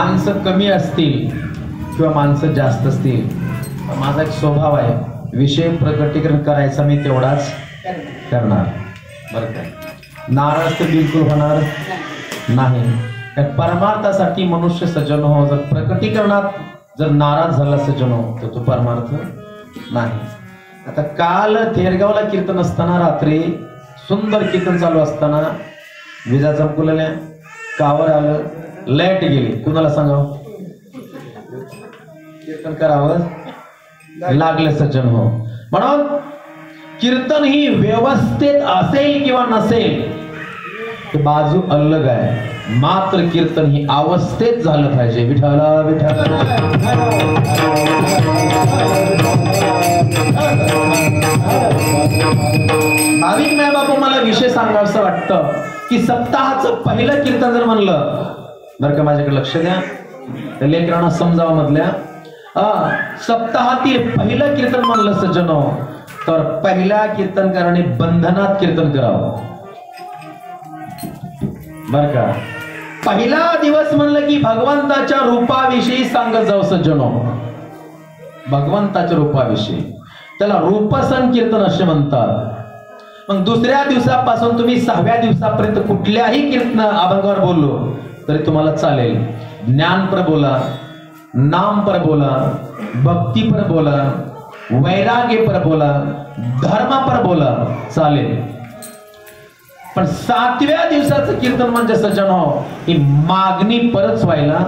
माणसं कमी असतील किंवा माणसं जास्त असतील, माझा एक स्वभाव आहे, विषय प्रकटीकरण करायचा मी तेवढाच करणार बरं का. नाराज तर बिलकुल होणार नाही. परमार्थासाठी मनुष्य सज्जन हो, जर प्रकटीकरणात जर नाराज झाला सज्जन हो तर तो परमार्थ नाही. आता काल थेरगावला कीर्तन असताना रात्री सुंदर कीर्तन चालू असताना विजा चमकुलेल्या, कावर आलं, लाईट गेली. कुणाला सांगावं कीर्तन करावं लागलं सज्जन हो. म्हणून कीर्तन ही व्यवस्थित असेल किंवा नसेल ते बाजू अलग आहे, मात्र कीर्तन ही अवस्थेत झालं पाहिजे. विठ्ठला विठ्ठला. भाविक माय बापू, मला विषय सांगावंसं वाटतं की सप्ताहाचं पहिलं कीर्तन जर म्हणलं बरं का, माझ्याकडे लक्ष द्या, लेकरांना समजावा मधल्या, सप्ताहातील पहिलं कीर्तन म्हणलं सज्जनो तर पहिल्या कीर्तनकाराने बंधनात कीर्तन करावं बर का. पहिला दिवस म्हणलं की भगवंताच्या रूपाविषयी सांगत जाऊ सज्जनो, भगवंताच्या रूपाविषयी, त्याला रूपसंकीर्तन असे म्हणतात. मग दुसऱ्या दिवसापासून तुम्ही 6व्या दिवसापर्यंत कुठल्याही कीर्तन अभंगावर बोललो तरी तुम्हाला चालेल. ज्ञान पर बोला, नाम पर बोला, भक्ती पर बोला, वैराग्य पर बोला, धर्म पर बोला, चालेल. पण 7व्या दिवसाचं कीर्तन म्हणजे सज्जन हो ही मागणी परत व्हायला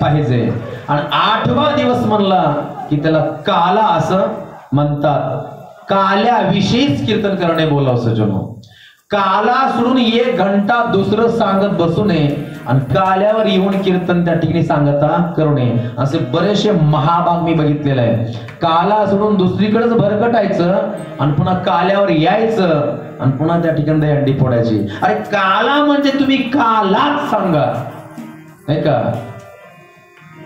पाहिजे. आणि 8वा दिवस म्हणला की त्याला काला असं म्हणतात. काल्याविषयीच कीर्तन करणे बोलाव सज्जन हो. काला सोडून 1 घंटा दुसरं सांगत बसू नये आणि काल्यावर येऊन कीर्तन त्या ठिकाणी सांगता करू नये. असे बरेचसे महाभाग मी बघितलेले आहे. काला सोडून दुसरीकडेच भरकटायचं आणि पुन्हा काल्यावर यायचं आणि पुन्हा त्या ठिकाणी दहीहंडी फोडायची. अरे काला म्हणजे तुम्ही कालाच सांगा नाही का.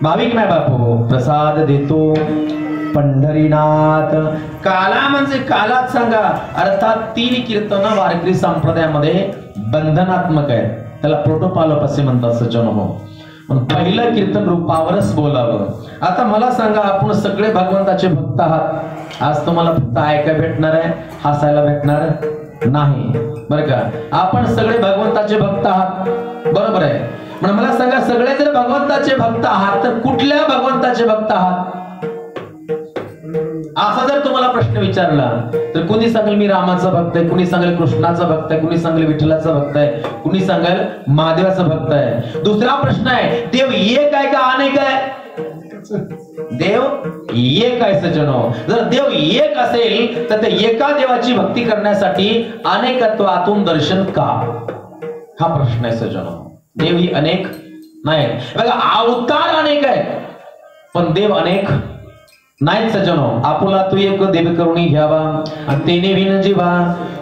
भाविक नाही बापू, प्रसाद देतो पंढरीनाथ, काला म्हणजे कालाच सांगा. अर्थात 3 कीर्तन वारकरी संप्रदायामध्ये बंधनात्मक आहे, त्याला प्रोटोपालप असे म्हणतात सज्जन हो. पहिलं कीर्तन रूपावरच बोलावं. आता मला सांगा, आपण सगळे भगवंताचे भक्त आहात. आज तुम्हाला फक्त ऐकायला भेटणार आहे, हसायला भेटणार नाही बरं का. आपण सगळे भगवंताचे भक्त आहात बरोबर आहे. म्हणून मला सांगा, सगळे जर भगवंताचे भक्त आहात तर कुठल्या भगवंताचे भक्त आहात असा जर तुम्हाला प्रश्न विचारला तर कुणी सांगेल मी रामाचा भक्त आहे, कुणी सांगेल कृष्णाचा भक्त आहे, कुणी सांगेल विठ्ठलाचा भक्त आहे, कुणी सांगेल महादेवाचा भक्त आहे. दुसरा प्रश्न आहे, देव एक आहे का अनेक आहे? देव एक आहे सज्जनो. जर देव एक असेल तर त्या एका देवाची भक्ती करण्यासाठी अनेकत्वातून दर्शन का, हा प्रश्न आहे सज्जनो. देव ही अनेक नाही. बघा अवतार अनेक आहे पण देव अनेक नाही सज्जनो. आपुला तू एक देव करुणी घ्यावा आणि तेने विन जीवा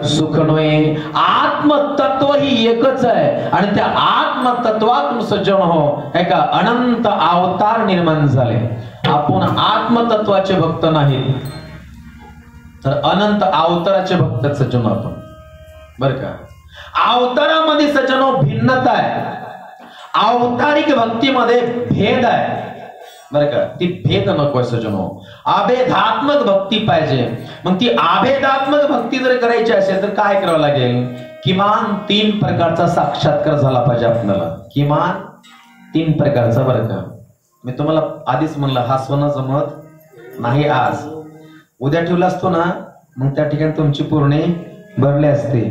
सुख नये. आत्मतत्व ही एकच आहे आणि त्या आत्मतत्वातून सज्जन हो एका अनंत अवतार निर्माण झाले. आपण आत्मतत्वाचे भक्त नाही तर अनंत अवताराचे भक्त सज्जन आपण बर का. अवतारामध्ये सज्जनो भिन्नता आहे, अवतारिक भक्तीमध्ये भेद आहे बर का. ती भेद नको सज्जनो, अभेदात्मक भक्ती पाहिजे. मग ती अभेदात्मक भक्ती जर करायची असेल तर काय करावं लागेल? किमान 3 प्रकारचा साक्षात्कार झाला पाहिजे आपल्याला. किमान 3 प्रकारचा बरं का. मी तुम्हाला आधीच म्हणलं हसवणं जमत नाही. आज उद्या ठेवला असतो ना मग त्या ठिकाणी तुमची पूर्ण भरले असते.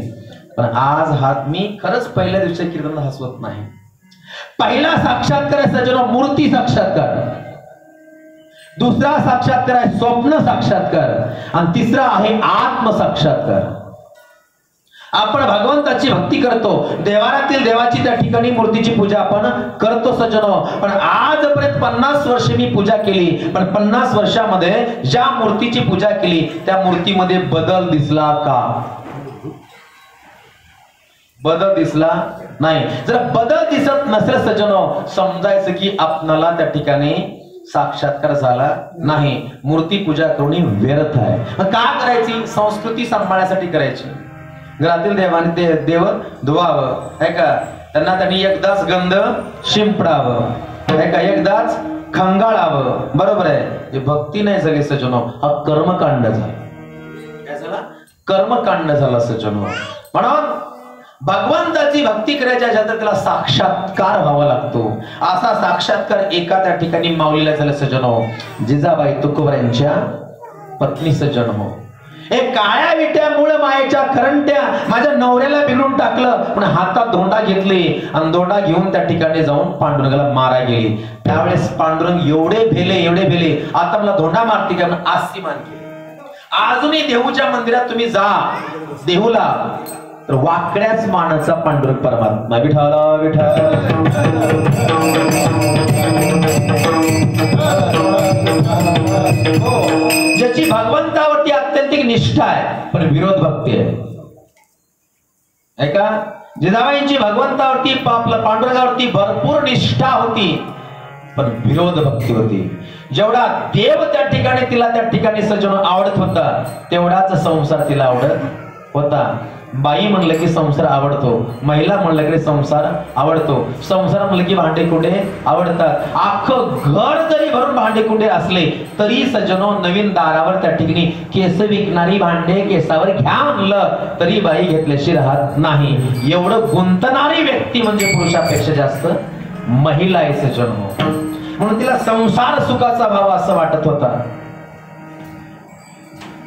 पण आज हात मी खरंच पहिल्या दिवशी कीर्तन हसवत नाही. पहिला साक्षात्कार आहे सज्जनो मूर्ती साक्षात्कार, दुसरा साक्षात्कार आहे स्वप्न साक्षात्कार आणि तिसरा आहे आत्म साक्षात्कार. आपण भगवंताची भक्ती करतो, देवारातील देवाची त्या ठिकाणी मूर्तीची पूजा आपण करतो सज्जनो. पण आजपर्यंत 50 वर्ष मी पूजा केली, पण 50 वर्षामध्ये ज्या मूर्तीची पूजा केली त्या मूर्तीमध्ये बदल दिसला का? बदल दिसला नाही. जर बदल दिसत नसेल सज्जनो समजायचं की आपणाला त्या ठिकाणी साक्षात्कार झाला नाही, मूर्ती पूजा करून व्यर्थ आहे. मग का करायची? संस्कृती सांभाळण्यासाठी करायची. घरातील देवाने देव धुवावं आहे का, त्यांना त्यांनी एकदाच गंध शिंपडावं का एकदाच खंगाळावं, बरोबर आहे. हे भक्ती नाही झाली सज्जनो, हा कर्मकांड झाला. काय झाला? कर्मकांड झाला सज्जनो. म्हणून भगवंताची भक्ती करायच्या ह्याच्यात त्याला साक्षात्कार व्हावा लागतो. असा साक्षात्कार एखाद्या ठिकाणी माऊलीला झाला सज्जनो. जिजाबाई तुकोबरायांच्या पत्नी सज्जनो. एक काळ्या विट्यामुळे मायेच्या करंट्या माझ्या नवऱ्याला बिघडून टाकलं, पण हातात धोंडा घेतली आणि धोंडा घेऊन त्या ठिकाणी जाऊन पांडुरंगाला मारा गेली. त्यावेळेस पांडुरंग एवढे भेले, आता मला धोंडा मारती का म्हणून आस्तीमान केले. अजूनही देहूच्या मंदिरात तुम्ही जा, देहूला, तर वाकड्याच मानाचा पांडुरंग परमात्मा विठ्ठल विठ्ठल. ज्याची भगवंतावरती अत्यंतिक निष्ठा आहे पण विरोध भक्ती आहे का. जिजाबाईंची भगवंतावरती पांडुरंगावरती भरपूर निष्ठा होती पण विरोध भक्ती होती. जेवढा देव त्या ठिकाणी तिला त्या ठिकाणी सज्जन आवडत होता तेवढाच संसार तिला आवडत होता. बाई म्हणलं की संसार आवडतो, महिला म्हणलं की संसार आवडतो, संसार म्हणलं की भांडे कुंडे आवडतात. अख्खं घर जरी भरून भांडे कुंडे असले तरी सज्जनो नवीन दारावर त्या ठिकाणी केस विकणारी भांडे केसावर घ्या म्हणलं तरी बाई घेतल्याशी राहत नाही. एवढं गुंतणारी व्यक्ती म्हणजे पुरुषापेक्षा जास्त महिला आहे सज्जनो. म्हणून तिला संसार सुखाचा भाव असं वाटत होता.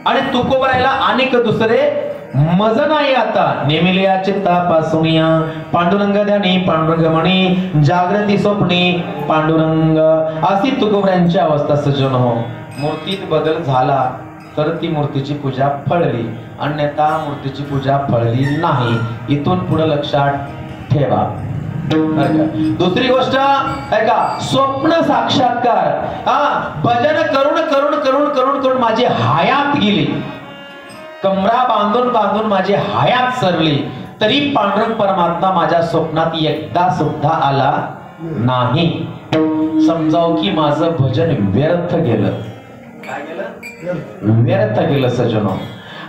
आणि तुकोबरायला अनेक दुसरे मज नाही आता. नेमिल्या चित्तापासून या पांडुरंग ध्यानी पांडुरंग म्हणी जागृती स्वप्नी पांडुरंग अशी तुकोबरायांची अवस्था सज्जन हो. मूर्तीत बदल झाला तर ती मूर्तीची पूजा फळली, अन्यथा मूर्तीची पूजा फळली नाही. इथून पुढे लक्षात ठेवा. दुसरी गोष्ट आहे का, स्वप्न साक्षात्कार. भजन करून करून करून करून करून माझी हयात गेली, कमरा बांधून बांधून माझी हयात सरली, तरी पांडुरंग परमात्मा माझ्या स्वप्नात एकदा सुद्धा आला नाही. समजाव की माझं भजन व्यर्थ गेलं. काय गेलं? व्यर्थ गेलं सज्जनो.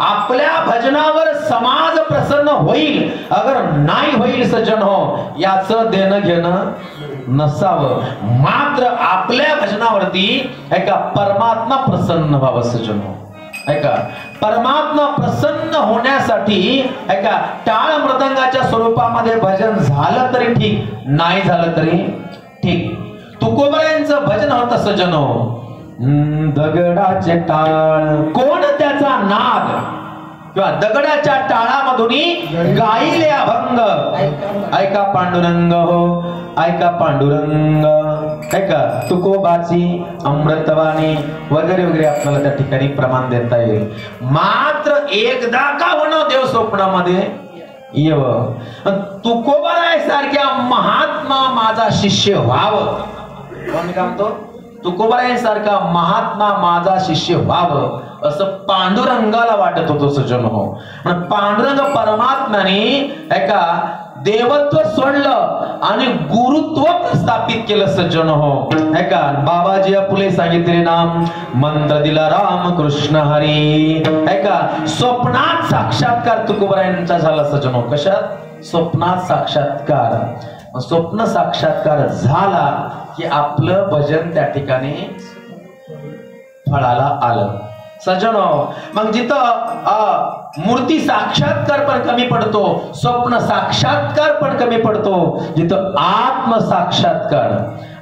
आपल्या भजनावर समाज प्रसन्न होईल अगर नाही होईल सज्जन हो, याचं देणं घेणं नसावं. मात्र आपल्या भजनावरती एका परमात्मा प्रसन्न व्हावं सज्जन हो. ऐका, परमात्मा प्रसन्न होण्यासाठी ऐका टाळ मृदंगाच्या स्वरूपामध्ये भजन झालं तरी ठीक, नाही झालं तरी ठीक. तुकोबरायांचं भजन होतं सज्जनो. दगडाचे टाळ कोण त्याचा नाद, किंवा दगडाच्या टाळामधून गायले अभंग. ऐका पांडुरंग हो, ऐका पांडुरंग, ऐका तुकोबाची अमृतवाणी वगैरे वगैरे आपल्याला त्या ठिकाणी प्रमाण देता येईल. मात्र एकदा का होणं देव स्वप्नामध्ये येव. तुकोबारायासारख्या महात्मा माझा शिष्य व्हावं. कोण म्हणतो? तुकोबारायांसारखा महात्मा माझा शिष्य व्हावं असं पांडुरंगाला वाटत होतो सज्जन हो. पांडुरंग परमात्म्याने एका देवत्व सोडलं आणि गुरुत्व प्रस्थापित केलं सज्जन हो. ऐका बाबाजी फुले सांगितले नाम मंत्र दिला राम कृष्ण हरी. ऐका स्वप्नात साक्षात्कार तुकोबरायांचा झाला सज्जन हो. कशात? स्वप्नात साक्षात्कार. स्वप्न साक्षात्कार झाला की आपलं भजन त्या ठिकाणी फळाला आलं सज्जनो. मग जिथं मूर्ती साक्षात्कार पण कमी पडतो, स्वप्न साक्षात्कार पण कमी पडतो, जिथं आत्म साक्षात्कार.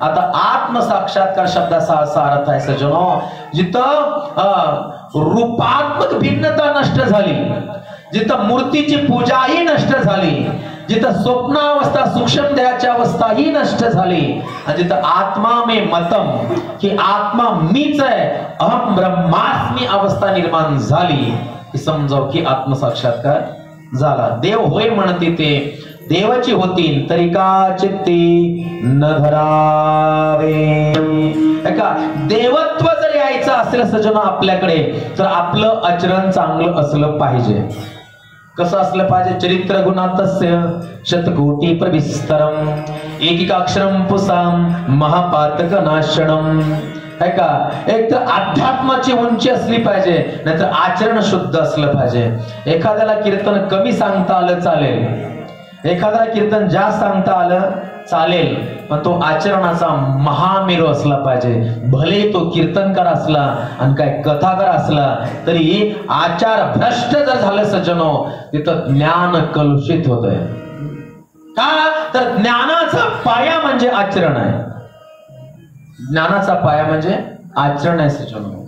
आता आत्म साक्षात्कार शब्दाचा असा अर्थ आहे सज्जनो, जिथं रूपात्मक भिन्नता नष्ट झाली, जिथं मूर्तीची पूजाही नष्ट झाली, जिथं स्वप्नावस्था सूक्ष्म देहाची अवस्थाही नष्ट झाली, आणि जिथं आत्मा में मतम की आत्मा मीच आहे, अहम ब्रह्मास्मी अवस्था निर्माण झाली की समजाव की आत्मसाक्षात्कार झाला. देव होय म्हणते ते देवाची होतील तरी का चित्ती न धरावे. ऐका देवत्व जर यायचं असेल सज्जन आपल्याकडे तर आपलं आचरण चांगलं असलं पाहिजे. कसं असलं पाहिजे? चरित्र गुणातस्य शतकोटी प्रविस्तरम एकिकाक्षरम पुसाम महापातक नाशनम. ऐका एक तर अध्यात्माची उंची असली पाहिजे, नाहीतर आचरण शुद्ध असलं पाहिजे. एखाद्याला कीर्तन कमी सांगता आलं चालेल, एखादा कीर्तन जास्त सांगता आलं चालेल, पण तो आचरणाचा महामेरू असला पाहिजे. भले तो कीर्तनकार असला आणि काय कथाकार असला तरी आचार भ्रष्ट जर झालं सज्जनो, तिथं ज्ञान कलुषित होतंय. का तर ज्ञानाचा पाया म्हणजे आचरण आहे. ज्ञानाचा पाया म्हणजे आचरण आहे सज्जनो.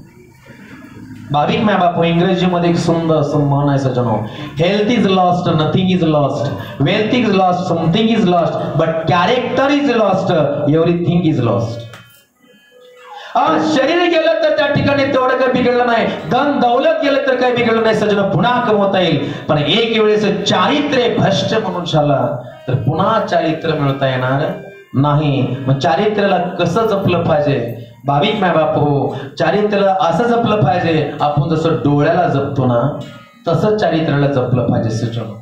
भाविक माय बापू, इंग्रजीमध्ये एक सुंदर असं म्हण आहे सज्जनो, health is lost, nothing is lost, wealth is lost, something is lost, but character is lost, everything is lost. शरीर गेलं तर त्या ठिकाणी तेवढं काही बिघडलं नाही, धन दौलत गेलं तर काही बिघडलं नाही सज्जनो, पुन्हा कमवता येईल. पण एक वेळेस चारित्र्य भ्रष्ट म्हणून झाला तर पुन्हा चारित्र्य मिळता येणार नाही. मग चारित्र्याला कसं जपलं पाहिजे भाविक माय बापू? चारित्र्याला असं जपलं पाहिजे, आपण जसं डोळ्याला जपतो ना तसं चारित्र्याला जपलं पाहिजे सज्जनो.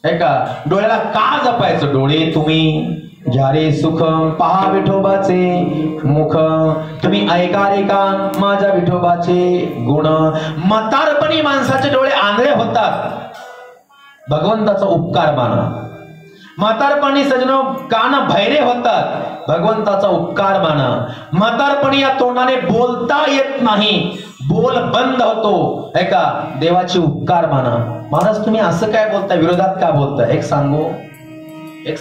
आहे का? डोळ्याला का जपायचं? डोळे तुम्ही घ्या रे सुख, पहा विठोबाचे मुख, तुम्ही ऐका रे कान माझ्या विठोबाचे गुण. म्हातारपणी माणसाचे डोळे आंधळे होतात, भगवंताचा उपकार माना. म्हातारपणी सजनो कान भैरे होतात, भगवंताचा उपकार माना. म्हातारपणी या तोंडाने बोलता येत नाही, बोल बंद होतो, है का? देवाचे उपकार माना. महाराज तुम्ही असं काय बोलताय, विरोधात का बोलताय? एक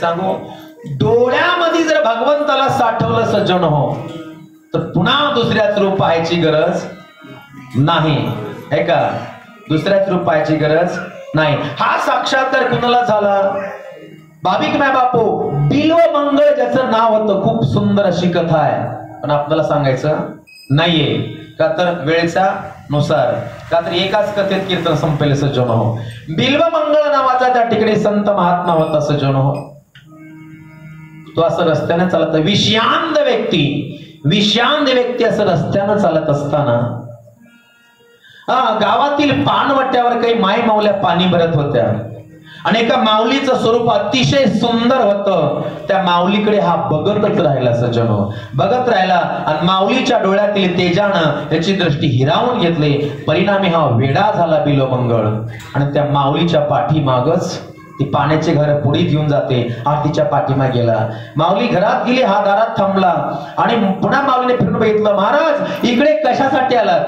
सांगू, डोळ्यामध्ये जर भगवंताला साठवलं सज्जन हो तर पुन्हा दुसऱ्याच रूप पाहायची गरज नाही, है का? दुसऱ्याच रूप पाहायची गरज नाही. हा साक्षात्कार कुणाला झाला? भाविक माय बापू, बिल्व मंगळ ज्याचं नाव होतं, खूप सुंदर अशी कथा आहे, पण आपल्याला सांगायचं नाहीये का तर वेळेच्या नुसार, का तर एकाच कथेत कीर्तन संपेल सज्जन हो. बिल्व मंगळ नावाचा त्या ठिकाणी संत महात्मा होता सज्जन हो. तो असं रस्त्याने चालत, विषयांध व्यक्ती असं रस्त्यानं चालत असताना गावातील पानवट्यावर काही माय माऊल्या पाणी भरत होत्या आणि एका माऊलीचं स्वरूप अतिशय सुंदर होतं. त्या माऊलीकडे हा बघतच राहिला सज्जनो, बघत राहिला आणि माऊलीच्या डोळ्यातील तेजानं त्याची दृष्टी हिरावून घेतली. परिणामी हा वेडा झाला बिल्वमंगळ आणि त्या माऊलीच्या पाठीमागच ती पाण्याचे घर पुढे घेऊन जाते. आरतीच्या पाठीमागे गेला. माऊली घरात गेली, हा दारात थांबला आणि पुन्हा माऊलीने फिरून बघितलं, महाराज इकडे कशासाठी आलात?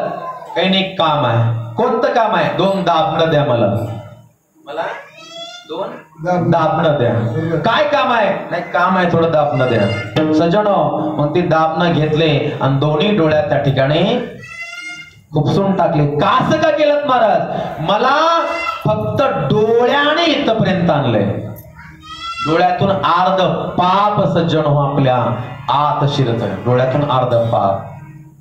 काही नाही, काम आहे. कोणतं काम आहे? 2 दाबणं द्या मला 2 दाबणं द्या. काय काम आहे? नाही, काम आहे थोडं दाबणं द्या. सज्जनो, मग ते दाबणं घेतले आणि दोन्ही डोळ्यात त्या ठिकाणी खुपसून टाकले. का असं का केलं महाराज? मला फक्त डोळ्याने इथपर्यंत आणलंय. डोळ्यातून अर्ध पाप सज्जन हो आपल्या आत शिरत आहे. डोळ्यातून अर्ध पाप,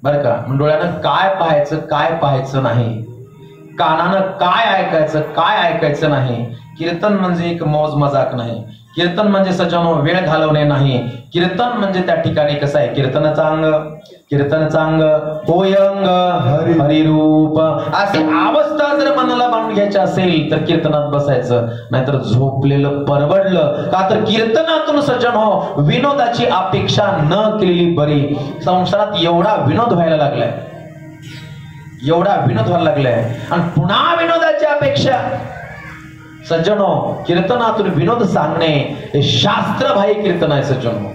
बर का? डोळ्यानं काय पाहायचं काय पाहायचं नाही, कानानं काय ऐकायचं नाही. कीर्तन म्हणजे एक मौज मजाक नाही. कीर्तन म्हणजे सज्जनो वेळ घालवणे नाही. कीर्तन म्हणजे त्या ठिकाणी कसं आहे, कीर्तनाचा अंग होय अंग हरिरूप. अशी अवस्था जर मनाला बांधून घ्यायची असेल तर कीर्तनात बसायचं, नाहीतर झोपलेलं परवडलं. का तर कीर्तनातून सज्जन हो विनोदाची अपेक्षा न केलेली बरी. संसारात एवढा विनोद व्हायला लागलाय आणि पुन्हा विनोदाची अपेक्षा. सज्जनो, कीर्तनातून विनोद सांगणे हे शास्त्रबाह्य कीर्तन आहे सज्जनो.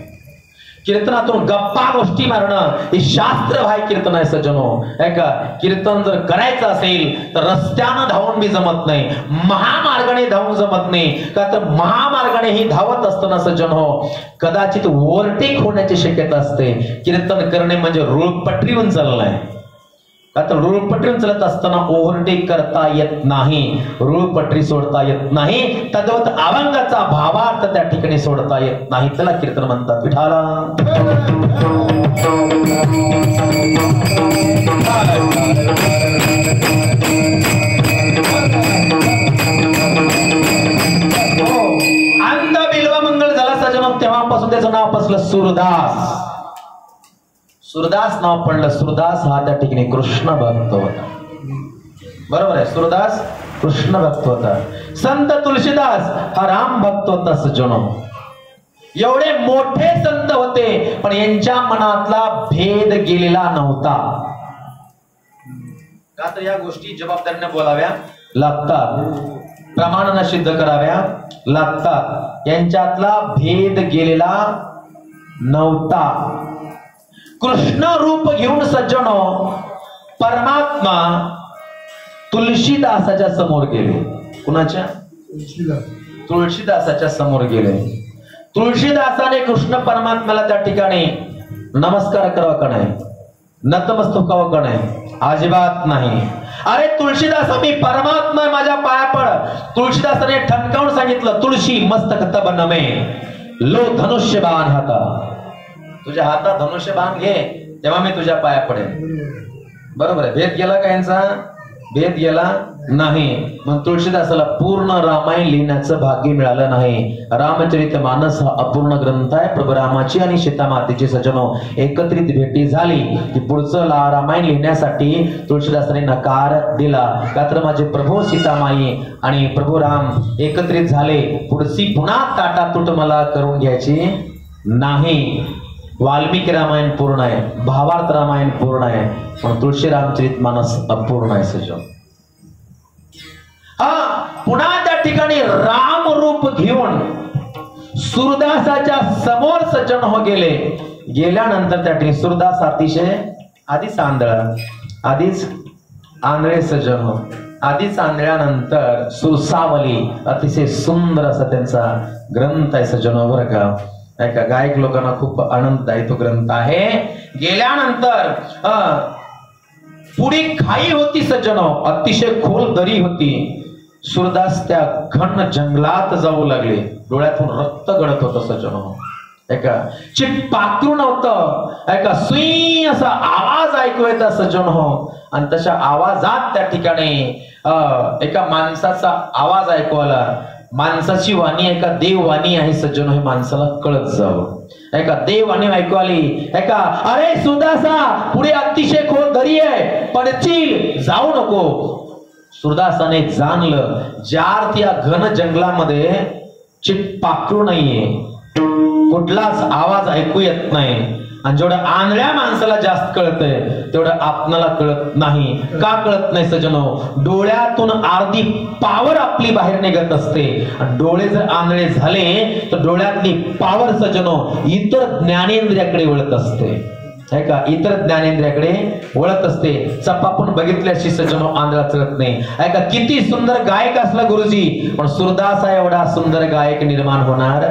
कीर्तनातून गप्पा गोष्टी मारणं हे शास्त्रबाह्य कीर्तन आहे सज्जनो. है का? कीर्तन जर करायचं असेल तर रस्त्यानं धावून बी जमत नाही, महामार्गाने धावून जमत नाही. का तर महामार्गाने ही धावत असताना सज्जनो कदाचित ओव्हरटेक होण्याची शक्यता असते. कीर्तन करणे म्हणजे रुळपटरीवरून चाललाय. का तर रुळपटरीवरून चालत असताना ओव्हरटेक करता येत नाही, रुळपटरी सोडता येत नाही. तद्वत अभंगाचा भावार्थ त्या ठिकाणी सोडता येत नाही. त्याला कीर्तन म्हणतात. विठाला अंध बिल्वमंगळ झाला सजन, तेव्हापासून त्याचं नाव पसलं सूरदास. सूरदास नाव पडलं. सूरदास हा त्या ठिकाणी कृष्ण भक्त होता. बरोबर आहे, सूरदास कृष्ण भक्त होता. संत तुलसीदास हा राम भक्त होता सज्जनो. एवढे मोठे संत होते पण यांच्या मनातला भेद गेलेला नव्हता. का तर या गोष्टी जबाबदारीने बोलाव्या लागतात. प्रमाणाने सिद्ध कराव्या लागतात. यांच्यातला भेद गेलेला नव्हता. कृष्ण रूप घेऊन सज्जनो परमात्मा तुलसीदासाच्या समोर गेले. कुणाच्या? तुळशीदासाच्या समोर गेले. तुळशीदासाने कृष्ण परमात्म्याला त्या ठिकाणी नमस्कार करावा का नाही? नतमस्तक व्हावं का नाही? अजिबात नाही. अरे तुळशीदास मी परमात्मा माझ्या पाया पड. तुळशीदासाने ठणकावून सांगितलं, तुळशी मस्तक तब नमे लो धनुष्य बाण हाता. तुझ्या हातात धनुष्य बाण घे, तेव्हा मी तुझ्या पाया पडेन. बरोबर आहे. भेद गेला का यांचा? भेद गेला नाही. मग तुळशीदासाला पूर्ण रामायण लिहिण्याचं भाग्य मिळालं नाही. रामचरितमानस हा अपूर्ण ग्रंथ आहे. प्रभू रामाची आणि सीतामातेची सज्जनो एकत्रित भेटी झाली की पुढचं रामायण लिहिण्यासाठी तुळशीदासाने नकार दिला. का तर माझे प्रभू सीतामाई आणि प्रभू राम एकत्रित झाले, पुढची पुन्हा ताटातूट मला करून घ्यायची नाही. वाल्मिकी रामायण पूर्ण आहे, भावार्थ रामायण पूर्ण आहे, पण तुळशी रामचरितमानस अपूर्ण आहे सज्जन. हा पुन्हा त्या ठिकाणी राम रूप घेऊन सूरदासाच्या समोर सज्जन हो गेले. गेल्यानंतर त्या ठिकाणी सूरदास अतिशय आधीच आंधळे सज्जन हो. आधीच आंधळ्यानंतर सुरसावली अतिशय सुंदर असा त्यांचा ग्रंथ आहे सज्जनो बरं का. ऐका, गायक लोकांना खूप आनंददायी तो ग्रंथ आहे. गेल्यानंतर पुढे खाई होती सज्जनो, अतिशय खोल दरी होती. सूरदास त्या घन जंगलात जाऊ लागले. डोळ्यातून रक्त गळत होतं सज्जनो. ऐका, चिटपाखरू होतं. ऐका, सुई असा आवाज ऐकू येता सज्जन हो. आणि तशा आवाजात त्या ठिकाणी एका माणसाचा आवाज ऐकू आला. माणसाची वाणी एका देववाणी आहे सज्जन, हे माणसाला कळत जावं. ऐका, देववाणी ऐकू आली. ऐका, अरे सुरदासा पुढे अतिशय खोल दरी आहे, पडशील, जाऊ नको. सुरदासाने जाणलं, ज्या या घन जंगलामध्ये चिटपाखरू नाहीये, कुठलाच आवाज ऐकू येत नाही. आणि जेवढं आंधळ्या माणसाला जास्त कळतंय तेवढं आपणाला कळत नाही. का कळत नाही सज्जनो? डोळ्यातून अर्धी पावर आपली बाहेर निघत असते. आणि डोळे जर आंधळे झाले तर डोळ्यातली पावर सज्जनो इतर ज्ञानेंद्रियाकडे वळत असते. है का, इतर ज्ञानेंद्रियाकडे वळत असते. चपापून बघितल्याशी सज्जनो आंधळा चढत नाही. ऐका, किती सुंदर गायक असला गुरुजी, पण सूरदासा एवढा सुंदर गायक निर्माण होणार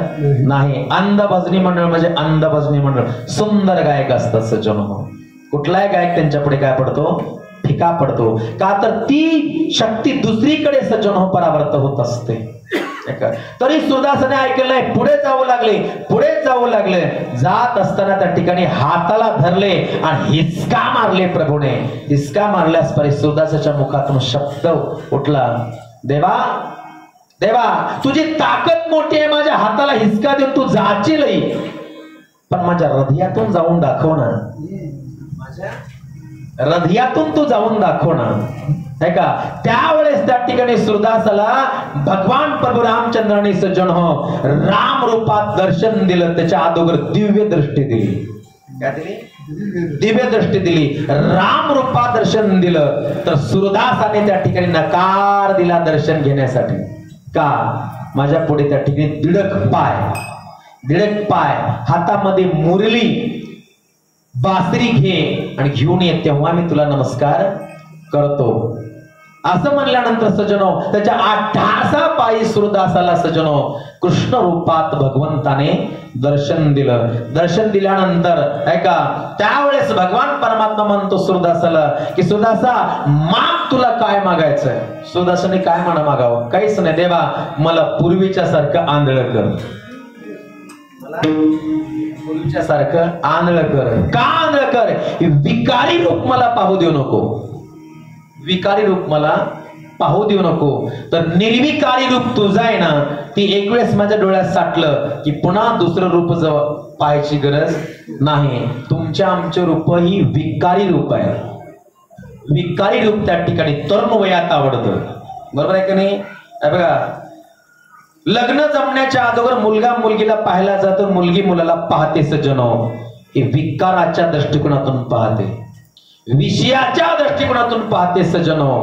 नाही. अंध भजनी मंडळ म्हणजे अंध भजनी मंडळ सुंदर गायक असतात सज्जनो. कुठलाही गायक त्यांच्या पुढे काय पडतो? फिका पडतो. का तर ती शक्ती दुसरीकडे सज्जनो परावर्त होत असते. तरी सुरदासाने ऐकलंय, पुढे जाऊ लागले, पुढे जाऊ लागले. जात असताना त्या ठिकाणी हाताला धरले आणि हिसका मारले प्रभूने. हिसका मारल्यास परी सुरदासाच्या मुखातून शब्द उठला, देवा देवा तुझी ताकद मोठी आहे, माझ्या हाताला हिसका देऊन तू जाशील, पण माझ्या हृदयातून जाऊन दाखव ना. माझ्या हृदयातून तू जाऊन दाखव ना. है का, त्यावेळेस त्या ठिकाणी सूरदासाला भगवान प्रभू रामचंद्राने सज्जन हो राम रूपात दर्शन दिलं. त्याच्या अगोदर दिव्य दृष्टी दिली. काय दिली? दिव्य दृष्टी दिली. राम रूपात दर्शन दिलं. तर सूरदासाने त्या ठिकाणी नकार दिला दर्शन घेण्यासाठी. का? माझ्या पुढे त्या ठिकाणी दिडक पाय हातामध्ये मुरली बासरी घे आणि घेऊन ये, तेव्हा मी तुला नमस्कार करतो. असं म्हणल्यानंतर सज्जनो त्याच्या 18 पायी सूरदासाला सज्जनो कृष्ण रूपात भगवंताने दर्शन दिलं. दर्शन दिल्यानंतर ऐका, त्यावेळेस भगवान परमात्मा म्हणतो सूरदासाला की सूरदासा माग, तुला काय मागायचंय? सूरदासाने काय म्हणा मागावं? काहीच नाही. देवा मला पूर्वीच्या सारखं आंधळ कर, मला पूर्वीच्या सारखं आंधळ कर. का आंधळ कर? विकारी रूप मला पाहू देऊ नको. विकारी रूप मला पाहू देऊ नको. तर निर्विकारी रूप तुझं आहे ना, ती एक वेळेस माझ्या डोळ्यात साठलं की पुन्हा दुसरं रूप पाहायची गरज नाही. तुमच्या आमचे रूप ही विकारी रूप आहे. विकारी रूप त्या ठिकाणी तरुण वयात आवडतं. बरोबर आहे का नाही? बघा, लग्न जमण्याच्या अगोदर मुलगा मुलगीला पाहायला जातो, मुलगी मुलाला पाहते सज्जनो, हे विकाराच्या दृष्टिकोनातून पाहते. विषयाच्या दृष्टिकोनातून पाहते सज्जनो,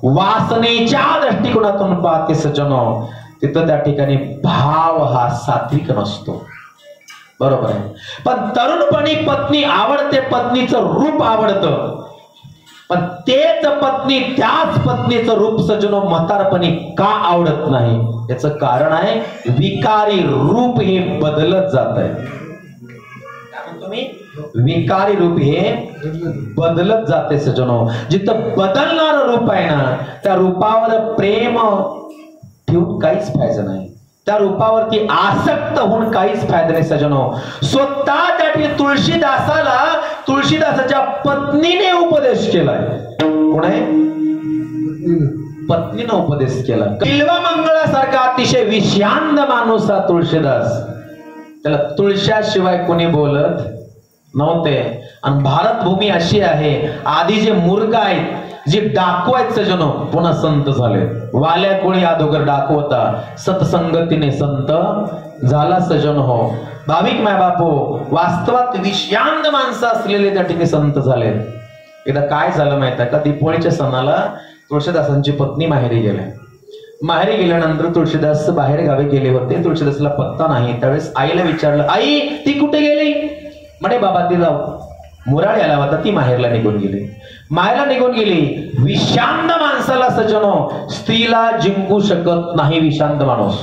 वासनेच्या दृष्टिकोनातून पाहते सज्जनो, तिथं त्या ठिकाणी भाव हा सात्विक नसतो. बरोबर आहे. पण तरुणपणी पत्नी आवडते, पत्नीचं रूप आवडतं, पण तेच पत्नी त्याच पत्नीचं रूप सज्जनो म्हातारपणी का आवडत नाही? याचं कारण आहे विकारी रूप हे बदलत जात आहे. काय म्हणतो मी? विकारी रूप हे बदलत जाते सज्जनो. जिथं बदलणार रूप आहे ना, त्या रूपावर प्रेम ठेवून काहीच फायदा नाही, त्या रूपावरती आसक्त होऊन काहीच फायदा नाही सज्जनो. स्वतः त्या तुळशीदासाला तुळशीदासाच्या पत्नीने उपदेश केलाय. कोण आहे? पत्नीने उपदेश केला. बिल्वमंगळासारखा अतिशय विषांत माणूस हा तुळशीदास, त्याला तुळशाशिवाय कोणी बोलत नव्हते. आणि भारत भूमी अशी आहे, आधी जे मूर्ख आहेत, जे डाकू आहेत सज्जनो, पुन्हा संत झाले. वाल्या कोणी अगोदर डाकू होता, सत्संगतीने संत झाला सज्जनो. हो भाविक माय बापू, वास्तवात विषयांत माणसं असलेले त्या ठिकाणी संत झाले. एकदा काय झालं माहिती आहे का? दिवाळीच्या सणाला तुळशीदासांची पत्नी माहेरी गेल्या. माहेरी गेल्यानंतर तुळशीदास बाहेर गावी गेले होते, तुळशीदासला पत्ता नाही. त्यावेळेस आईला विचारलं, आई ती कुठे गेली? म्हणे बाबा ती जाऊ मुराड आला होता, ती माहेरला निघून गेली. माहेरला निघून गेली. विषांत माणसाला सज्जनो, स्त्रीला जिंकू शकत नाही. विषांत माणूस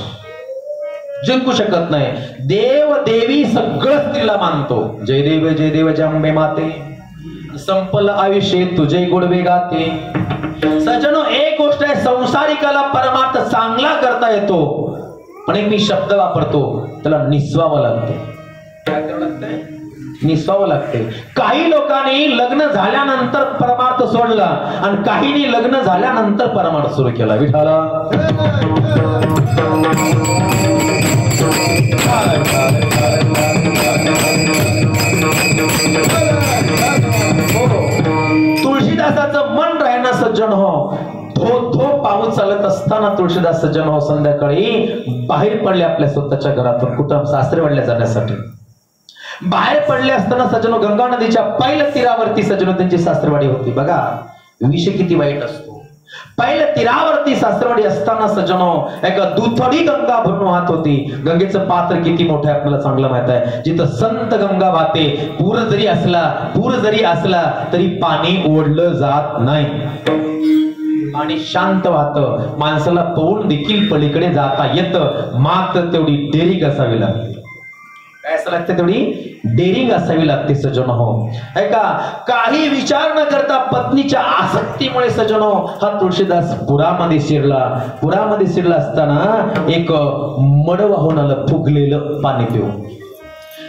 जिंकू शकत नाही. देव देवी सगळं स्त्रीला मानतो. जय देव जंबे माते, संपल आयुष्य तुझे गोडवे गाते. सज्जनो, एक गोष्ट आहे, संसारिकाला परमार्थ चांगला करता येतो, पण एक मी शब्द वापरतो, त्याला निस्वावं लागते. काय करावं लागतंय? निस्वावं लागते. काही लोकांनी लग्न झाल्यानंतर परमार्थ सोडला आणि काहींनी लग्न झाल्यानंतर परमार्थ सुरू केला. विठाला तुळशीदासाचं मन राहिना सज्जन हो. धो पाऊस चालत असताना तुळशीदास सज्जन हो संध्याकाळी बाहेर पडले आपल्या स्वतःच्या घरातून, कुठं सासरेवाडीला जाण्यासाठी बाहेर पडले असताना सज्जनो, गंगा नदीच्या पहिल्या तीरावरती सज्जनो त्यांची सासरवाडी होती. बघा विषय किती वाईट असतो. पहिल्या तीरावरती सासरवाडी असताना सज्जनो, एक दुथडी गंगा भरून वाहत होती. गंगेचं पात्र किती मोठं आहे आपल्याला चांगलं माहित आहे. जिथं संत गंगा वाहते, पूर जरी असला तरी पाणी ओढलं जात नाही. पाणी शांत वाहतं, माणसाला पाऊल देखील पलीकडे जाता येतं, मात्र तेवढी डेरिंग असावी लागते. काय असं लागते? तेवढी डेरिंग असावी लागते सज्जनो हो. ऐका, काही विचार न करता पत्नीच्या आसक्तीमुळे सज्जनो हा तुळशीदास पुरामध्ये शिरला असताना एक मड वाहून आलं, फुगलेलं पाणी पिऊन.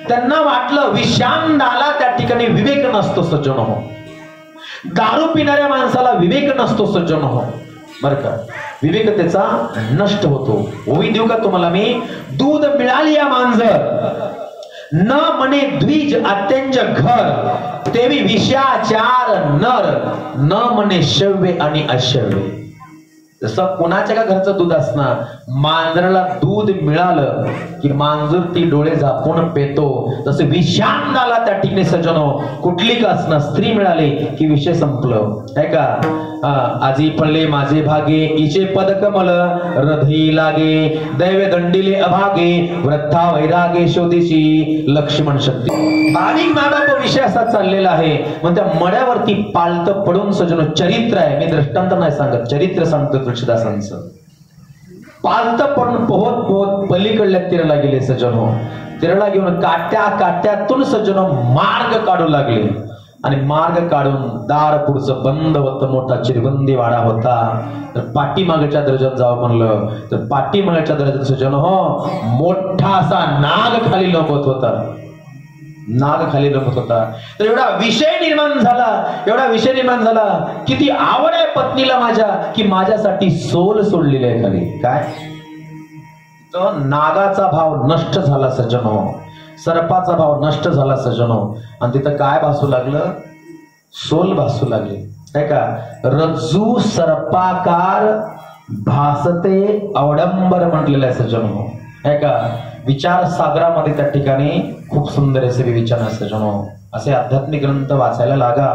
त्यांना वाटलं विषांदाला त्या ठिकाणी विवेक नसतो सज्जनो हो. दारू पिणाऱ्या माणसाला विवेक नसतो सज्जनो हो. बर का, विवेक त्याचा नष्ट होतो. ओवी देऊ का तुम्हाला मी? दूध मिळाली या मांजर, न म्हणे द्विज अत्यंज घर, तेवी विषयाचार नर, न म्हणे शव्य आणि अशव्य. जसं कोणाच्या का घरचं दूध असणार, मांजराला दूध मिळालं की मांजर ती डोळे झापून पेतो, तसं विषांदाला त्या ठिकाणी सज्जनो कुठली का असणार, स्त्री मिळाली की विषय संपलं. आहे का? आजी पडले माझे भागे, इचे पद कमल हृदयी लागे, दैव दंडिले अभागे, वृद्धा वैरागे शोधीशी लक्ष्मण शक्ती. भाविक माबाप विषय असा चाललेला आहे. मग त्या मड्यावरती पालत पडून सज्जनो चरित्र आहे, मी दृष्टांत नाही सांगत, चरित्र सांगतो तुळशीदासांचं. पालत पडून पोहत पोहत पलीकडल्या तीराला गेले सज्जनो. तीराला घेऊन काट्यातून सज्जनो मार्ग काढू लागले. आणि मार्ग काढून दार पुढचं बंद होतं, मोठा चिरबंदी वाडा होता. तर पाठीमागच्या दर्जात जावं म्हणलं तर पाठीमागच्या दर्जात सज्जनो हो मोठा असा नाग खाली लंबत होता. तर एवढा विषय निर्माण झाला, किती आवड आहे पत्नीला माझ्या, की माझ्यासाठी सोल सोडलेली आहे खाली. काय तर नागाचा भाव नष्ट झाला सज्जनो, सर्पाचा भाव नष्ट झाला सज्जनो. आणि तिथं काय भासू लागलं? सोल भासू लागले. काय का? रज्जू सर्पाकार भासते अवडंबर म्हटलेलं आहे सज्जनो. आहे का? विचार सागरामध्ये त्या ठिकाणी खूप सुंदर असे विचार सज्जनो. असे आध्यात्मिक ग्रंथ वाचायला लागा.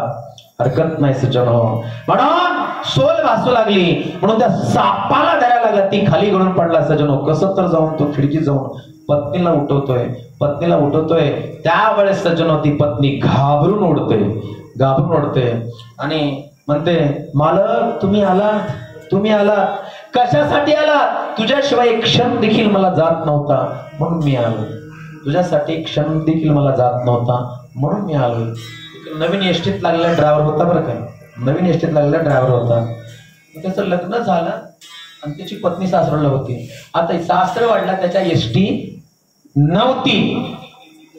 हरकत नाही सज्जन हो. म्हणून सोल भासू लागली म्हणून त्या सापाला द्यायला लागला, ती खाली गळून पडला सज्जन हो. कसं तर जाऊन तो खिडकीत जाऊन पत्नीला उठवतोय. त्यावेळेस सज्जन हो ती पत्नी घाबरून उडते आणि म्हणते, मालक तुम्ही आला कशासाठी आला? तुझ्याशिवाय एक क्षण देखील मला जात नव्हता म्हणून मी आलो. तुझ्यासाठी क्षण देखील मला जात नव्हता म्हणून मी आलो. नवीन एसटीत लागलेला ड्रायव्हर होता बरं का, नवीन एसटीत लागलेला ड्रायव्हर होता. त्याचं लग्न झालं आणि त्याची पत्नी सासरवाडला होती. आता सासरवाडला त्याच्या एसटी नव्हती.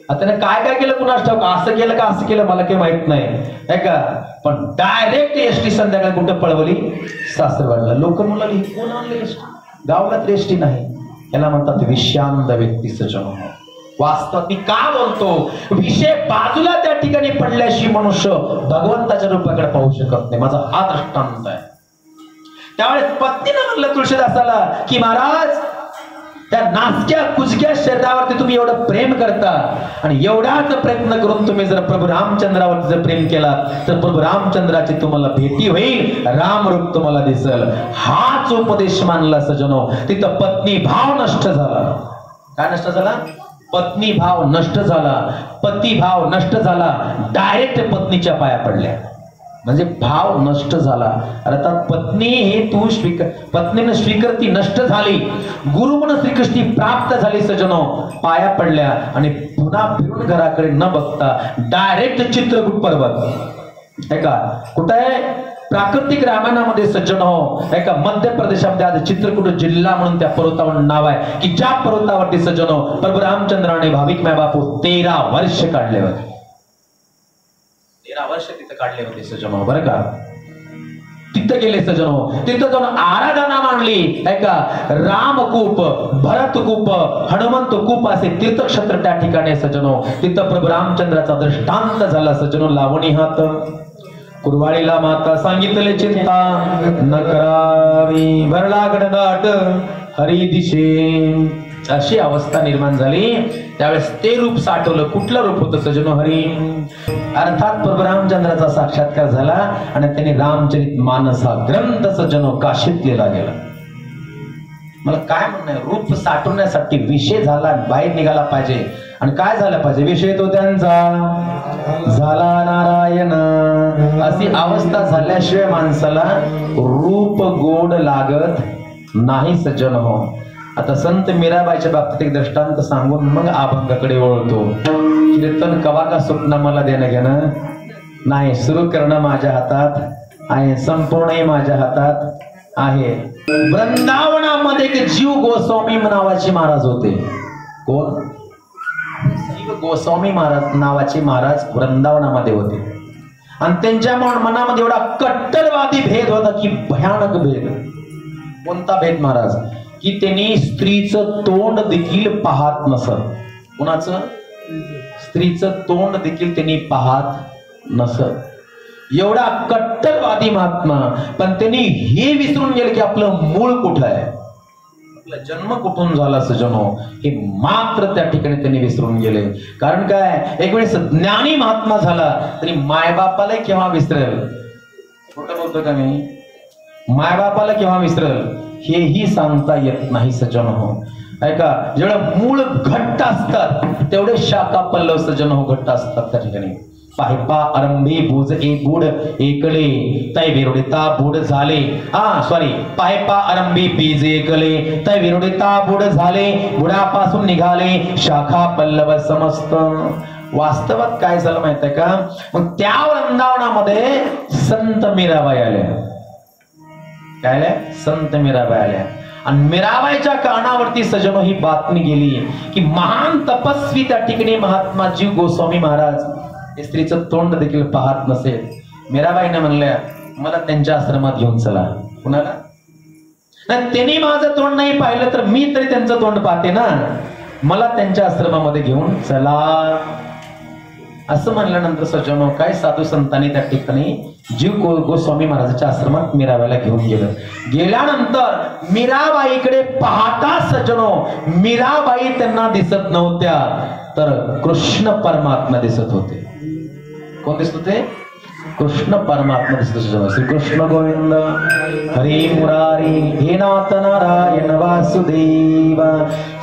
आता त्याने काय केलं कुणास ठाऊक, असं केलं का असं केलं मला काही माहित नाही का, पण डायरेक्ट एसटी संध्याकाळी कुठं पळवली? सासरवाडला. लोक म्हणाली कोण आणलं एसटी, गावला तर एसटी नाही. याला म्हणतात विषांत व्यक्ती सज्जन. वास्तवात मी का बोलतो, विषय बाजूला त्या ठिकाणी पडल्याशी मनुष्य भगवंताच्या रूपाकडे पाहू शकत नाही. माझा हा दृष्टांत आहे. त्यावेळेस पत्नीनं म्हणलं तुळशीदासाला की महाराज, त्या नासक्या कुजक्या शरीरावरती तुम्ही एवढं प्रेम करता आणि एवढाच प्रयत्न करून तुम्ही जर प्रभू रामचंद्रावरती जर प्रेम केला तर प्रभू रामचंद्राची तुम्हाला भेटी होईल, रामरूप तुम्हाला दिसेल. हाच उपदेश मानला सजनो. तिथं पत्नी भाव नष्ट झाला. काय नष्ट झाला? पत्नी भाव नष्ट झाला, पती भाव नष्ट झाला. डायरेक्ट पत्नीच्या पाया पडल्या, म्हणजे भाव नष्ट झाला. अर्थात पत्नी हे तू पत्नीनं स्वीकृती नष्ट झाली. गुरु म्हणून श्रीकृष्णी प्राप्त झाली सजनो. पाया पडल्या आणि पुन्हा फिरून घराकडे न बघता डायरेक्ट चित्रकूट पर्वत आहे का, कुठं आहे? प्राकृतिक रामायणामध्ये सज्जन हो एका मध्य प्रदेशामध्ये आज चित्रकूट जिल्हा म्हणून त्या पर्वतावर नाव आहे की ज्या पर्वतावरती सज्जन हो प्रभू रामचंद्राने भाविक माय बापू 13 वर्ष काढले होते. 13 वर्ष तिथे काढले होते सज्जन हो. बरं का, तिथं गेले सज्जन हो. तिथं जाऊन आराधना मांडली आहे का. रामकूप, भरतकूप, हनुमंत कूप असे तीर्थक्षेत्र त्या ठिकाणी सज्जन हो. तिथं प्रभू रामचंद्राचा दृष्टांत झाला सज्जन हो. लावणी हात कुरवाळीला माता सांगितले चिंता न करावी, भरला गडगाट हरी दिशे. अशी अवस्था निर्माण झाली. त्यावेळेस ते रूप साठवलं. कुठलं रूप होतं सजनो? हरी. अर्थात प्रभू रामचंद्राचा साक्षात्कार झाला आणि त्यांनी रामचरित मानस हा ग्रंथ सजनो काशीत लिहिला गेला. मला काय म्हणणं आहे, रूप साठवण्यासाठी विषय झाला, बाहेर निघाला पाहिजे. आणि काय झालं पाहिजे? विषय तो त्यांचा झाला नारायण. अशी अवस्था झाल्याशिवाय माणसाला रूप गोड लागत नाही सज्जन हो. आता संत मीराबाईच्या बाबतीत एक दृष्टांत सांगून मग अभंगाकडे वळतो. कीर्तन कवा का स्वप्न मला देणं घेणं नाही, सुरू करणं माझ्या हातात आहे, संपूर्ण माझ्या हातात आहे. वृंदावनामध्ये एक जीव गोस्वामी नावाचे महाराज होते. कोण? जीव गोस्वामी महाराज नावाचे महाराज वृंदावनामध्ये होते. आणि त्यांच्या मनामध्ये एवढा कट्टरवादी भेद होता की भयानक भेद. कोणता भेद महाराज? की त्यांनी स्त्रीचं तोंड देखील पाहत नसत. कोणाचं? स्त्रीचं तोंड देखील त्यांनी पाहत नसत. एवढा कट्टरवादी महात्मा. पण त्यांनी हे विसरून गेले की आपलं मूळ कुठं आहे, आपला जन्म कुठून झाला सजनो, हे मात्र त्या ठिकाणी त्यांनी विसरून गेले. कारण काय, एक वेळेस ज्ञानी महात्मा झाला तरी मायबापाला केव्हा विसरेल? खोटं बोलतो का मी? मायबापाला केव्हा विसरेल हेही सांगता येत नाही सज्जन हो. ऐका, जेवढं मूळ घट्ट असतात तेवढे शाखा पल्लव सज्जन हो घट्ट असतात त्या ठिकाणी. पाहिपा आरंभी बुज एक बुड एकले तय विरोडिता बुड झाले. पाहिपा आरंभी बीज एकले तय विरोडिता बुड झाले. बुडापासून निघाले शाखा पल्लव समस्त. वास्तवात काय झालं माहित आहे का? मग त्या वृंदावनामध्ये संत मीराबाई आल्या. काय आल्या? संत मीराबाई आल्या. आणि मीराबाईच्या कानावरती सजनो ही बातमी गेली की महान तपस्वी त्या ठिकाणी महात्मा जीव गोस्वामी महाराज स्त्रीचं तोंड देखील पाहत नसेल. मीराबाईने म्हणल्या मला त्यांच्या आश्रमात घेऊन चला. कुणाला? नाही, त्यांनी माझं तोंड नाही पाहिलं तर मी तरी त्यांचं तोंड पाहते ना, मला त्यांच्या आश्रमामध्ये घेऊन चला. असं म्हणल्यानंतर सज्जनो काय साधू संतांनी त्या ठिकाणी जीव गोस्वामी महाराजांच्या आश्रमात मीराबाईला घेऊन गेलं. गेल्यानंतर मीराबाईकडे पाहता सज्जनो मीराबाई त्यांना दिसत नव्हत्या तर कृष्ण परमात्मा दिसत होते. कोण दिसत होते? कृष्ण परमात्मा दिसतो. श्रीकृष्ण गोविंद हरी मुरारी हे नाथ नारायण वासुदेव.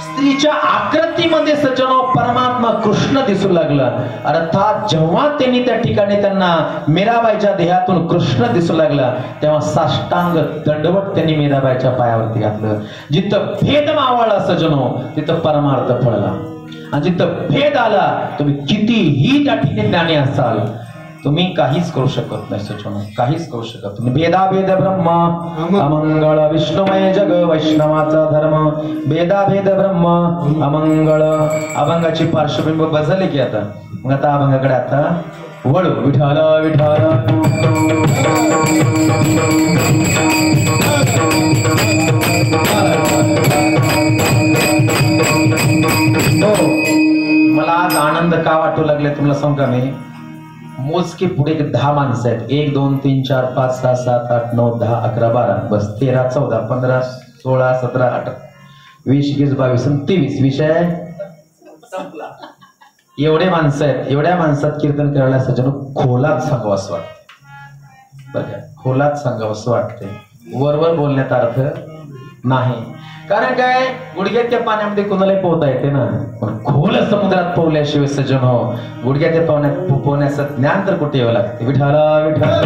स्त्रीच्या आकृतीमध्ये सज्जनो परमात्मा कृष्ण दिसू लागला. अर्थात जेव्हा त्यांनी त्या ठिकाणी त्यांना मीराबाईच्या देहातून कृष्ण दिसू लागला तेव्हा साष्टांग दंडवत त्यांनी मीराबाईच्या पायावरती घातलं. जिथं भेद मावळला सज्जनो तिथं परमार्थ फळला. आणि जिथं भेद आला तुम्ही कितीही त्या ठिकाणी ज्ञानी असाल तुम्ही काहीच करू शकत नाही सज्जनो, काहीच करू शकत नाही. भेदाभेद ब्रह्म अमंगळ विष्णुमय जग वैष्णवाचा धर्म. भेदाभेद ब्रह्म अमंगळ. अभंगाची पार्श्वभूमी बदलली की आता मग आता अभंगाकडे आता वळू. विठाल विठाल मला आज आनंद का वाटू लागले तुम्हाला सांगू का. मी मोजके पुढे 10 माणसं आहेत. 1 2 3 4 5 6 7 8 9 10 11 12 बस 13 14 15 16 17 18 20 21 22 आणि 23 विषय संपला. एवढे माणसं आहेत. एवढ्या माणसात कीर्तन करायला सज्जन खोलात सांगावं असं वाटतं बरं का. खोलात सांगावं असं वाटते. वरवर बोलण्यात अर्थ नाही. कारण काय गुडघ्याच्या पाण्यामध्ये कोणालाही पोहता येते ना पण खोल समुद्रात पोहल्याशिवाय सज्जन हो गुडघ्याच्या पाण्यात पोहण्याचं ज्ञान तर कुठे यावं लागते. विठाला विठाला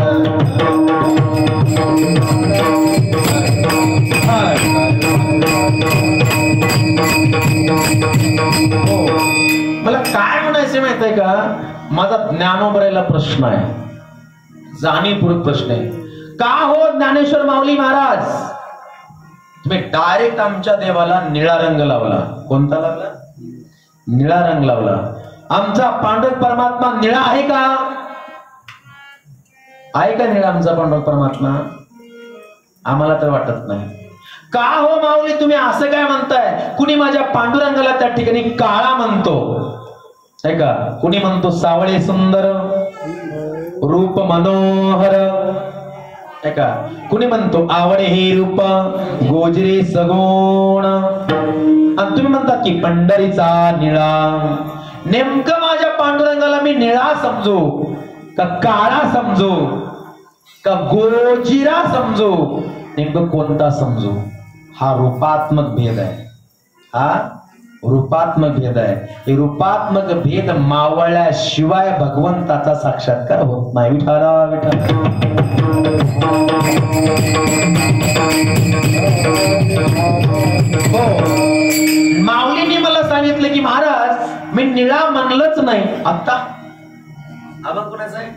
मला काय म्हणायचं माहित आहे का. माझा ज्ञानोबरायला प्रश्न आहे, जाणीवपूर्वक प्रश्न आहे. का हो ज्ञानेश्वर माऊली महाराज तुम्ही डायरेक्ट आमच्या देवाला निळा रंग लावला. कोणता लावला? निळा रंग लावला. आमचा पांडुरंग परमात्मा निळा आहे का? आहे का निळा आमचा पांडुरंग परमात्मा? आम्हाला तर वाटत नाही. का हो माऊली तुम्ही असं काय म्हणताय. कुणी माझ्या पांडुरंगाला त्या ठिकाणी काळा म्हणतो आहे का. कुणी म्हणतो सावळे सुंदर रूप मनोहर आहे का. कुणी म्हणतो आवडे हे रूप गोजरी सगुण. आणि तुम्ही म्हणतात की पंढरीचा निळा. नेमकं माझ्या पांडुरंगाला मी निळा समजू का काळा समजू का गोजिरा समजू नेमकं कोणता समजू. हा रूपात्मक भेद आहे. हा रूपात्मक भेद आहे. हे रूपात्मक भेद मावळल्याशिवाय भगवंताचा साक्षात्कार होत नाही. विठाला विठाला हो. माऊलीने मला सांगितलं की महाराज मी निळा म्हणलंच नाही. आता आपण कोणाचं आहे?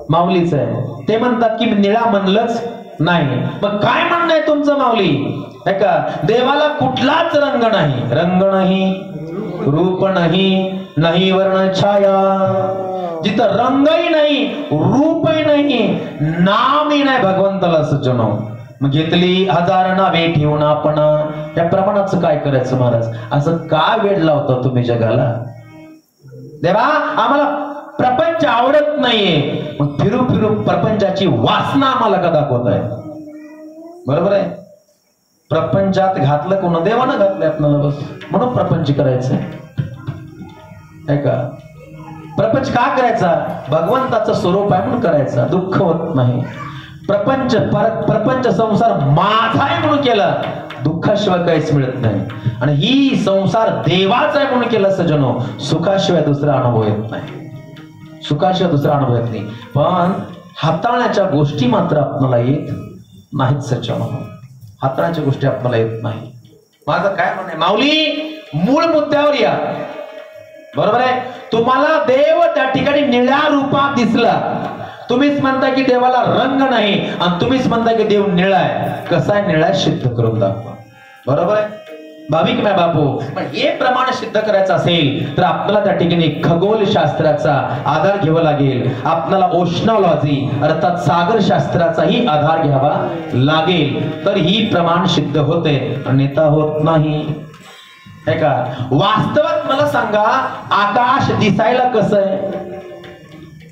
माऊलीच आहे. ते म्हणतात की मी निळा म्हणलंच नाही. मग काय म्हणणं आहे तुमचं माऊली है का. देवाला कुठलाच रंग नाही. रंग नाही रूप नाही नाही वर्ण छाया. जिथं रंगही नाही रूपही नाही नामही नाही भगवंताला सज्जनो. मग घेतली 1000 नावे ठेवून आपण त्या प्रमाणाचं काय करायचं महाराज. असं का वेळ लावता तुम्ही जगाला. देवा आम्हाला प्रपंच आवडत नाहीये मग फिरू फिरू प्रपंचाची वासना आम्हाला का दाखवत आहे. बरोबर आहे. प्रपंचात घातलं कोण देवानं घातलं आपल्याला बस म्हणून प्रपंच करायचं आहे का. प्रपंच का करायचा. भगवंताचं स्वरूप आहे म्हणून करायचा. दुःख होत नाही. प्रपंच संसार माझा आहे म्हणून केला दुःखाशिवाय काहीच मिळत नाही. आणि ही संसार देवाचा आहे म्हणून केला सज्जनो सुखाशिवाय दुसरा अनुभव येत नाही. सुखाशिवाय दुसरा अनुभव येत नाही. पण हाताळण्याच्या गोष्टी मात्र आपल्याला येत नाहीत सज्जनो. हाताळण्याच्या गोष्टी आपल्याला येत नाही. माझं काय म्हणणं आहे माऊली मूळ मुद्द्यावर या. बरोबर आहे. तुम्हाला देव त्या ठिकाणी निळ्या रूपात दिसला. तुम्हीच म्हणता की देवाला रंग नाही आणि तुम्हीच म्हणता की देव निळा आहे. कसा आहे निळा सिद्ध करून दाखवा. बरोबर आहे. भाविक माय बापू पण हे प्रमाण सिद्ध करायचं असेल तर आपल्याला त्या ठिकाणी खगोल शास्त्राचा आधार घ्यावा लागेल. आपल्याला ओशनॉलॉजी अर्थात सागर शास्त्राचाही आधार घ्यावा लागेल. तर ही प्रमाण सिद्ध होते अन्यथा होत नाही है का. वास्तवात मला सांगा आकाश दिसायला कसं आहे.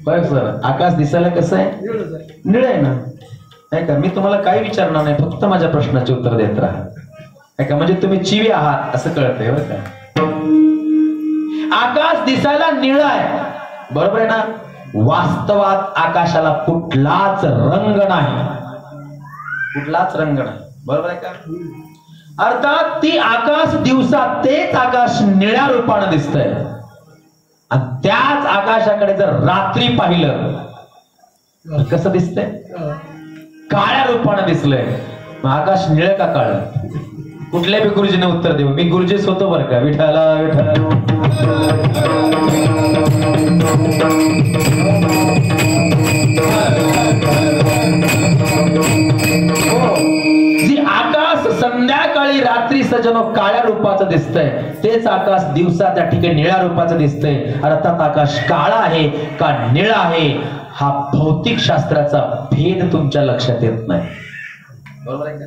बघ सर आकाश दिसायला कसं आहे. निळ आहे ना है का. मी तुम्हाला काही विचारणार नाही फक्त माझ्या प्रश्नाचे उत्तर देत राहा है का. म्हणजे तुम्ही चिवी आहात असं कळतंय बरं का. आकाश दिसायला निळा आहे बरोबर आहे ना. वास्तवात आकाशाला कुठलाच रंग नाही, कुठलाच रंग नाही. बरोबर आहे का? अर्थात ती आकाश दिवसात तेच आकाश निळ्या रूपाने दिसतंय आणि त्याच आकाशाकडे जर रात्री पाहिलं कसं दिसतंय? काळ्या रूपाने दिसलंय. मग आकाश निळ का काळ? कुठल्या बी गुरुजीने उत्तर देऊ. मी गुरुजीच होतो बरं का. विठाला विठाला जी आकाश संध्याकाळी रात्री सजनो काळ्या रूपाचं दिसतंय तेच आकाश दिवसा त्या ठिकाणी निळ्या रूपाचं दिसतंय. अर्थात आकाश काळा आहे का निळा आहे हा भौतिक शास्त्राचा भेद तुमच्या लक्षात येत नाही. बरोबर आहे का?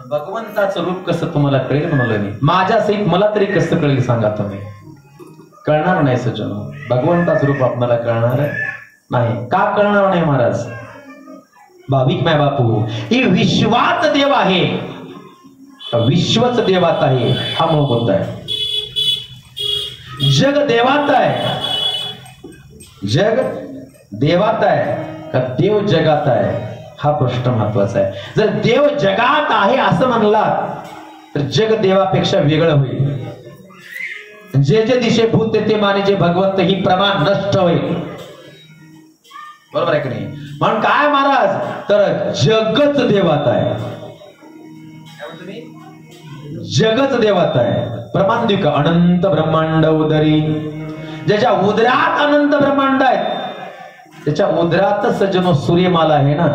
भगवंताचं रूप कसं तुम्हाला कळेल म्हणाल मी. माझ्या सहित मला तरी कसं कळेल सांगा तुम्ही? कळणार नाही सज्जनो. भगवंताचं रूप आपल्याला कळणार नाही. का कळणार नाही महाराज? भाविक माय बापू, ही विश्वात देव आहे, विश्वच देवात आहे हा मूळ मुद्दा आहे. जग देवात आहे, जग देवात आहे का देव जगात आहे हा प्रश्न महत्वाचा आहे. जर देव जगात आहे असं म्हणला तर जग देवापेक्षा वेगळं होईल. जे जे दिशे भूत ते माने जे भगवंत ही प्रमाण नष्ट होईल. बरोबर आहे की नाही? म्हणून काय महाराज तर जगच देवात आहे. जगच देवात आहे. प्रमाण देऊ का? अनंत ब्रह्मांड उदरी, ज्याच्या उदरात अनंत ब्रह्मांड आहेत त्याच्या उदरातच सज्जनो सूर्यमाला आहे ना.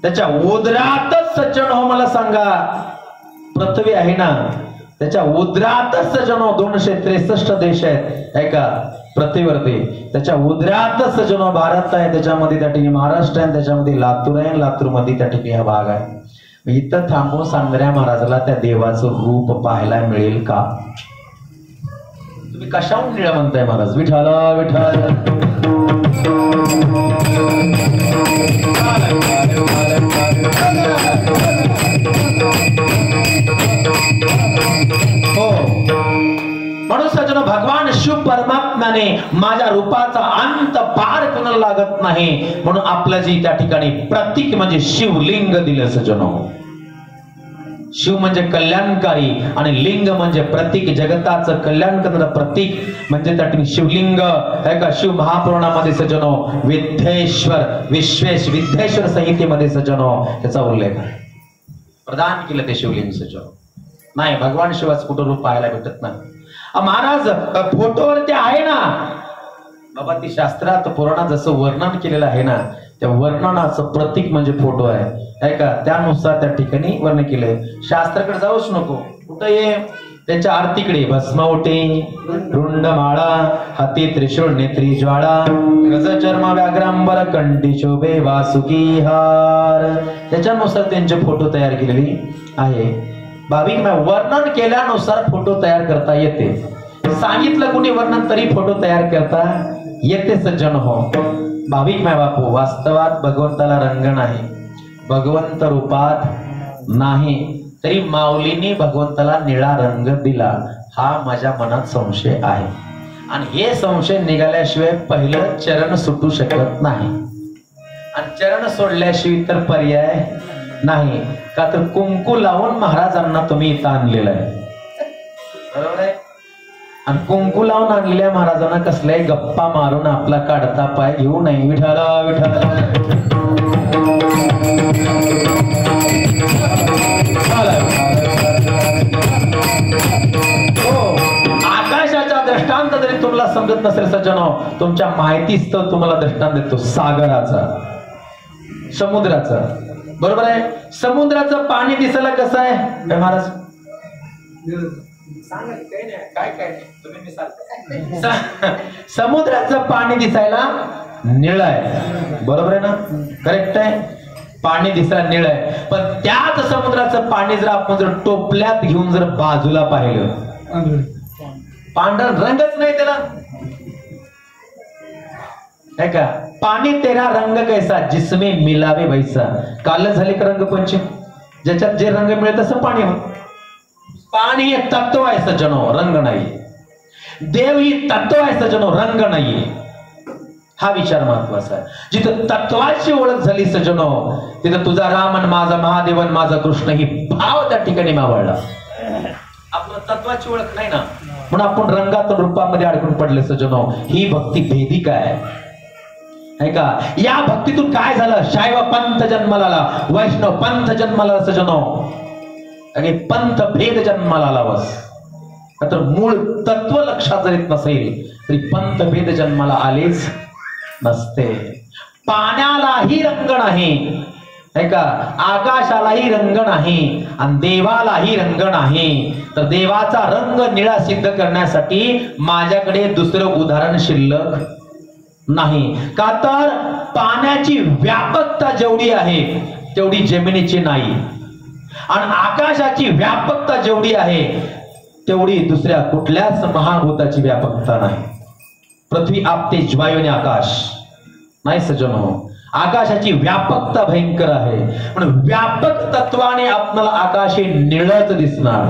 त्याच्या उदरातच सज्जन हो मला सांगा पृथ्वी आहे ना. त्याच्या उदरातच सज्जनो 263 देश आहेत ऐका पृथ्वीवरती. त्याच्या उदरातच सज्जनो भारत आहे, त्याच्यामध्ये त्या ठिकाणी महाराष्ट्र आहे, त्याच्यामध्ये लातूर आहे, लातूर मध्ये त्या ठिकाणी हा भाग आहे. इथं थांबून सांगणाऱ्या महाराजाला त्या देवाचं रूप पाहायला मिळेल का? तुम्ही कशाहून निळा म्हणताय महाराज? विठाला विठाल हो. म्हणून सज्जनो भगवान शिव परमात्म्याने माझ्या रूपाचा अंत पार कोणाला लागत नाही म्हणून आपलं जी त्या ठिकाणी प्रतीक म्हणजे शिवलिंग दिलं सज्जनो. शिव म्हणजे कल्याणकारी आणि लिंग म्हणजे प्रतीक, जगताचं कल्याण करणारं प्रतीक म्हणजे त्या ठिकाणी शिवलिंग आहे का. शिव महापुराणामध्ये सज्जनो विद्येश्वर विश्वेश विद्येश्वर संहितेमध्ये सज्जनो त्याचा उल्लेख आहे. प्रदान केलं ते शिवलिंग सज्जनो. नाही भगवान शिवाचं कुठं रूप पाहायला भेटत नाही. महाराज फोटोवरती आहे ना बाबा, ती शास्त्रात पुराणात जसं वर्णन केलेलं आहे ना त्या वर्णनाचं प्रतीक म्हणजे फोटो आहे का. त्यानुसार त्या ठिकाणी वर्णन केलंय. शास्त्राकडे जाऊच नको. कुठं ये त्यांच्या आरतीकडे भस्मावटे रुंडमाळा हाती त्रिशूळ नेत्री ज्वाळा गज चर्म व्याघ्रांबर कंठी शोभे वासुकी हार त्याच्यानुसार त्यांचे फोटो तयार केलेली आहे. भाविक वर्णन केल्यानुसार फोटो तयार करता येते. सांगितलं कुणी वर्णन तरी फोटो तयार करता येते सज्जन हो. भाविक माय बापू, वास्तवात भगवंताला रंग नाही, भगवंत रूपात नाही, तरी माऊलीने भगवंताला निळा रंग दिला हा माझ्या मनात संशय आहे. आणि हे संशय निघाल्याशिवाय पहिलं चरण सुटू शकत नाही. आणि चरण सोडल्याशिवाय तर पर्याय नाही. का तर कुंकू लावून महाराजांना तुम्ही इथं आणलेलं आहे. बरोबर आहे. आणि कुंकू लावून आणलेल्या महाराजांना कसल्याही गप्पा मारून आपला काढता पाय घेऊ नये. विठाला विठाला आकाशाचा दृष्टांत जरी तुम्हाला समजत नसेल सज्जनो, तुमच्या माहितीस्तव तुम्हाला दृष्टांत देतो सागराचा, समुद्राचा. बरोबर आहे. समुद्राचं पाणी दिसायला कसं आहे महाराज? समुद्राचं पाणी दिसायला निळ आहे. बरोबर आहे ना? करेक्ट आहे. पाणी दिसायला निळ आहे. पण त्याच समुद्राचं पाणी जर आपण जर टोपल्यात घेऊन जर बाजूला पाहिलं पांढरा रंगच नाही त्याला है का. पानी तेरा रंग कैसा जिसमें मिलावे वैसा. कालच झाले का रंगपंचमी, ज्याच्यात जे रंग मिळेल तसं पाणी हो. पाणी हे तत्व आहे सज्जनो, रंग नाही. देव ही तत्व आहे सज्जनो, रंग नाही. हा विचार महत्वाचा आहे. जिथं तत्वाची ओळख झाली सजनो, तिथं तुझा राम आणि माझा महादेव आणि माझा कृष्ण ही भाव त्या ठिकाणी मावळला. आपलं तत्वाची ओळख नाही ना, म्हणून आपण रंगातून रूपामध्ये अडकून पडले सजनो. ही भक्ती भेदिका आहे का? या भक्तीतून काय झालं? शैव पंथ जन्माला आला, वैष्णव पंथ जन्माला आला सजनो, आणि पंथ भेद जन्माला आला. बस तर मूळ तत्व लक्षात जर येत नसेल तरी पंथ भेद जन्माला आलेच नसते. पाण्यालाही रंग नाही है का, आकाशालाही रंग नाही, आणि देवालाही रंग नाही. तर देवाचा रंग निळा सिद्ध करण्यासाठी माझ्याकडे दुसरं उदाहरण शिल्लक नाही. का तर पाण्याची व्यापकता जेवढी आहे तेवढी जमिनीची नाही, आणि आकाशाची व्यापकता जेवढी आहे तेवढी दुसऱ्या कुठल्याच महाभूताची व्यापकता नाही. पृथ्वी आपते ज्वायोने आकाश नाही सजनो. आकाशाची व्यापकता भयंकर आहे, पण व्यापक तत्वाने आपल्याला आकाश हे निळच दिसणार.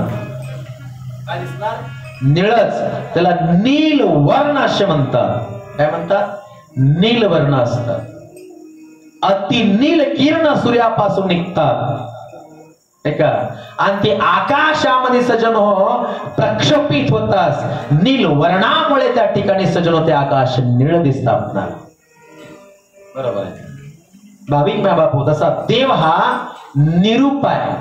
काय दिसणार? निळच. त्याला नील वर्ण असे म्हणतात. काय म्हणतात? नील वर्ण असतात. अति नील किरण सूर्यापासून निघतात का, आणि ते आकाशामध्ये सजन हो प्रक्षेपित होतात. नील वर्णामुळे त्या ठिकाणी सजन ते आकाश निळ दिसतात ना. बरोबर आहे. भाविक माय बापू, तसा देव हा निरूप आहे.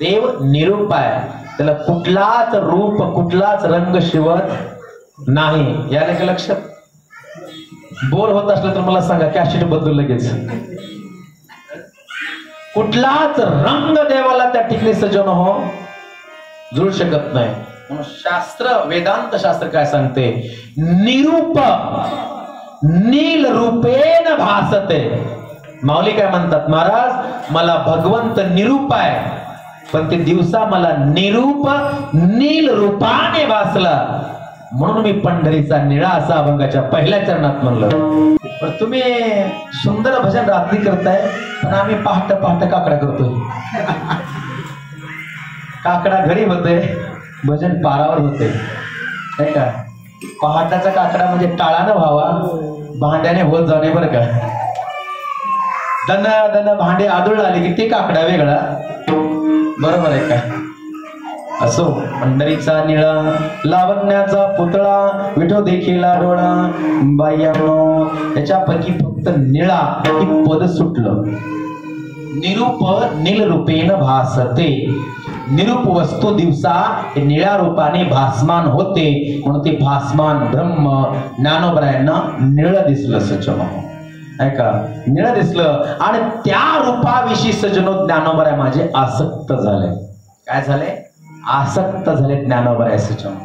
देव निरूप आहे. त्याला कुठलाच रूप कुठलाच रंग शिवत नाही. याला का लक्षात? बोर होत असलं तर मला सांगा, कॅसेट बदलू लगेच. कुठलाच रंग देवाला त्या ठिकाणी सजन हो जुळू शकत नाही. म्हणून शास्त्र, वेदांत शास्त्र काय सांगते? निरूप नील रूपेन भासते. माऊली काय म्हणतात? महाराज, मला भगवंत निरूप आहे, पण ते दिवसा मला निरूप नील रूपाने भासला, म्हणून मी पंढरीचा निळा असा अभंगाच्या पहिल्या चरणात म्हणलं. पण तुम्ही सुंदर भजन रात्री करताय, पण आम्ही पहाट पहाट काकडा करतोय. काकडा घरी होते, भजन पारावर होते. नाही का? पहाटाचा काकडा म्हणजे टाळानं व्हावा, भांड्याने होत जाणे. बरं का? दन दन भांडे आदळ आले की ते काकडा वेगळा. बरोबर आहे का? असो, पंढरीचा निळा लावण्याचा पुतळा, विठो देखीला डोळा. बाह्यांनो, त्याच्यापैकी फक्त निळा ही पद सुटलं. निरूप नील रूपेन भासते. निरूप वस्तू दिवसा निळ्या रूपाने भासमान होते, म्हणून ते भासमान ब्रह्म ज्ञानोबरायांना निळ दिसलं सजनो. ऐका, निळ दिसलं, आणि त्या रूपाविषयी सजनो ज्ञानोबराय माझे आसक्त झाले. काय झाले? आसक्त झाले ज्ञानोबराय सजनो.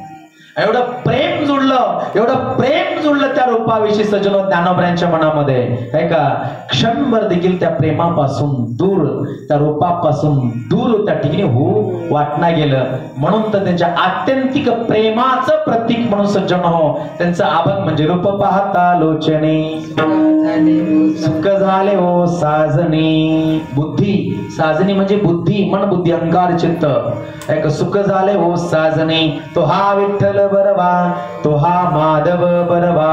एवढं प्रेम जुळलं, एवढं प्रेम जुळलं त्या रूपाविषयी सजनो ज्ञानोबरायांच्या मनामध्ये. आहे का? क्षणभर देखील त्या प्रेमापासून दूर, त्या रूपापासून दूर त्या ठिकाणी होऊ वाटणं गेलं. म्हणून तर त्यांच्या आत्यंतिक प्रेमाचं प्रतीक म्हणून सज्जन हो त्यांचं अभंग म्हणजे रूप पाहता लोचने सुख झाले हो साजनी. बुद्धी, साजनी म्हणजे बुद्धी, मन बुद्धी अहंकार चित्त. एक सुख झाले हो साजनी, तो हा विठ्ठल बरवा, तो हा माधव बरवा.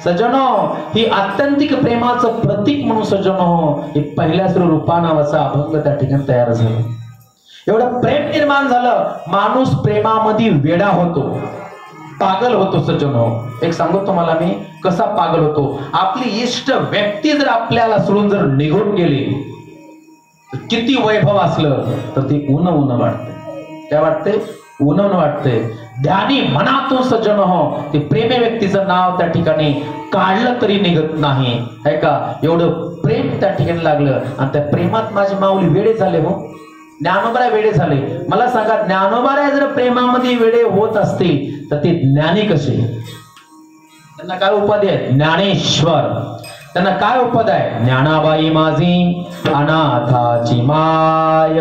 सजनो, ही आत्यंतिक प्रेमाचं प्रतीक म्हणून सजनो हे पहिल्याच रूपा नावाचा अभंग त्या ठिकाणी तयार झाला. एवढं प्रेम निर्माण झालं, माणूस प्रेमामध्ये वेडा होतो, पागल होतो सज्जनो. एक सांगतो तुम्हाला मी कसा पागल होतो. आपली इष्ट व्यक्ती जर आपल्याला सोडून जर निघून गेली, किती वैभव असलं तर ते ऊन ऊन वाटते. काय वाटते? ऊन ऊन वाटते. ध्यानी मनातून सज्जन हो ते प्रेमी व्यक्तीचं नाव त्या ठिकाणी काढलं तरी निघत नाही. है का? एवढं प्रेम त्या ठिकाणी लागलं, आणि त्या प्रेमात माझी माऊली वेडे झाले हो. ज्ञानोबराय वेडे झाले. मला सांगा, ज्ञानोबराय जर प्रेमामध्ये वेडे होत असतील तर ते ज्ञानी कसे? त्यांना काय उपाधी आहे? ज्ञानेश्वर. त्यांना काय उपद आहे? ज्ञानाबाई माझी अनाथाची माय.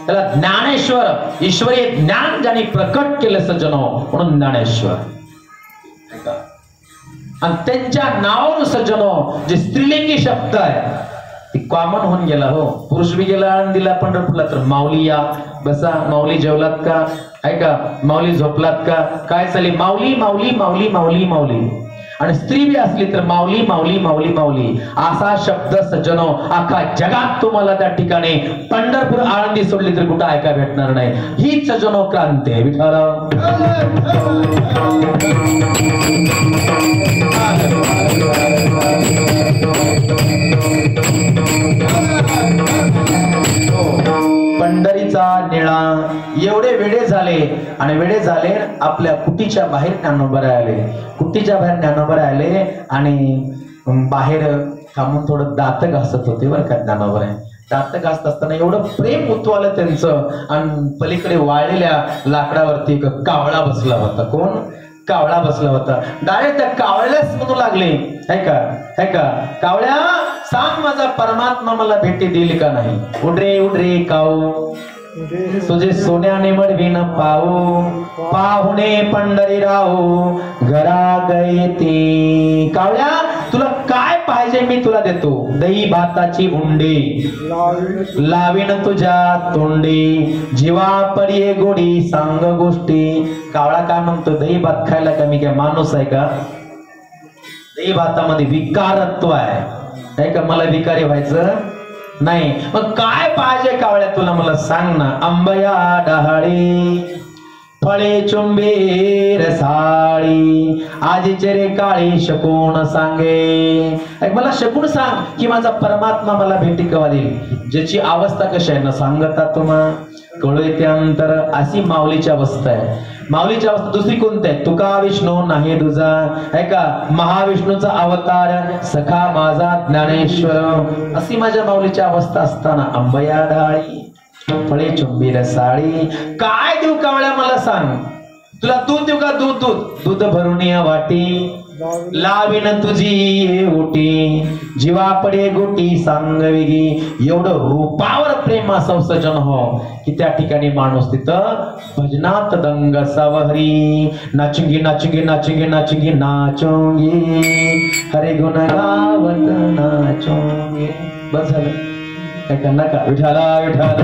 त्याला ज्ञानेश्वर, ईश्वरी ज्ञान ज्यांनी प्रकट केलं सज्जनो, म्हणून ज्ञानेश्वर. आणि त्यांच्या नावावरून सज्जनो जे स्त्रीलिंगी शब्द आहे ते कॉमन होऊन गेला हो. पुरुष बी गेला आळंदीला पंढरपूरला तर माऊली या, बसा, माऊली जेवलात का? आहे का? माऊली झोपलात का? काय चालले? माऊली माऊली माऊली माऊली माऊली. आणि स्त्री बी असली तर माऊली माऊली माऊली माऊली असा शब्द सज्जनो अख्खा जगात तुम्हाला त्या ठिकाणी पंढरपूर आळंदी सोडली तर कुठं ऐका भेटणार नाही. हीच सज्जनो क्रांती आहे. विठ्ठल पंढरीचा निळा. एवढे वेडे झाले आणि वेडे झाले आपल्या कुटीच्या बाहेर ज्ञानोबा आले. कुटीच्या बाहेर ज्ञानोबा आले आणि बाहेर थांबून थोडं दात घासत होते बरं का ज्ञानोबा. दात घासत असताना एवढं प्रेम उतवालं त्यांचं आणि पलीकडे वाळलेल्या लाकडावरती एक कावळा बसला होता. कोण? कावळा बसला होता. डायरेक्ट त्या कावळ्यालाच म्हणू लागले, है का कावळ्या, सांग माझा परमात्मा मला भेटी देईल का नाही. उडरे उडरे काऊ तुझे सोन्याने मडवीन पाहू पाहुणे पंढरी राहू घरा गये ते. कावळ्या तुला काय पाहिजे मी तुला देतो. दही भाताची उंडी लावीन तुझ्या तोंडी जीवा पडिये गोडी सांग गोष्टी. कावळा काय म्हणतो, दही भात खायला का मी काय माणूस आहे का. दही भातामध्ये विकारत्व आहे का, मला विकारी व्हायचं नाही. मग काय पाहिजे कावळ्या तुला मला सांग ना. आंबया डहाळी फळे चुंबे रसाळी आजीचे रे काळी शकून सांगे. मला शकून सांग की माझा परमात्मा मला भेटी केव्हा देईल. ज्याची अवस्था कशी आहे ना सांगता तुम्हा कळू येते अंतर. अशी माऊलीची अवस्था आहे. माऊलीची अवस्था दुसरी कोणती आहे. तुका विष्णू नाही तुझा, है का, महाविष्णूचा अवतार सखा माझा ज्ञानेश्वर. अशी माझ्या माऊलीची अवस्था असताना आंबया डाळी फळे चुंबी रसाळी. काय देऊ कावळ्या मला सांग. तुला दूध देऊ का. दूध दूध दूध भरून या वाटी लावीन तुझी ओटी जीवा पडे गोटी सांग वेगी. एवढं रूपावर प्रेम असं सजन हो की त्या ठिकाणी माणूस तिथं भजनात दंग सावहरी नाचुंगी नाचुंगी नाचुंगी नाचुंगी नाचोंगी हरे गुण गावत नाचोंगी. बस झालं काय करणार का. विठाला विठाला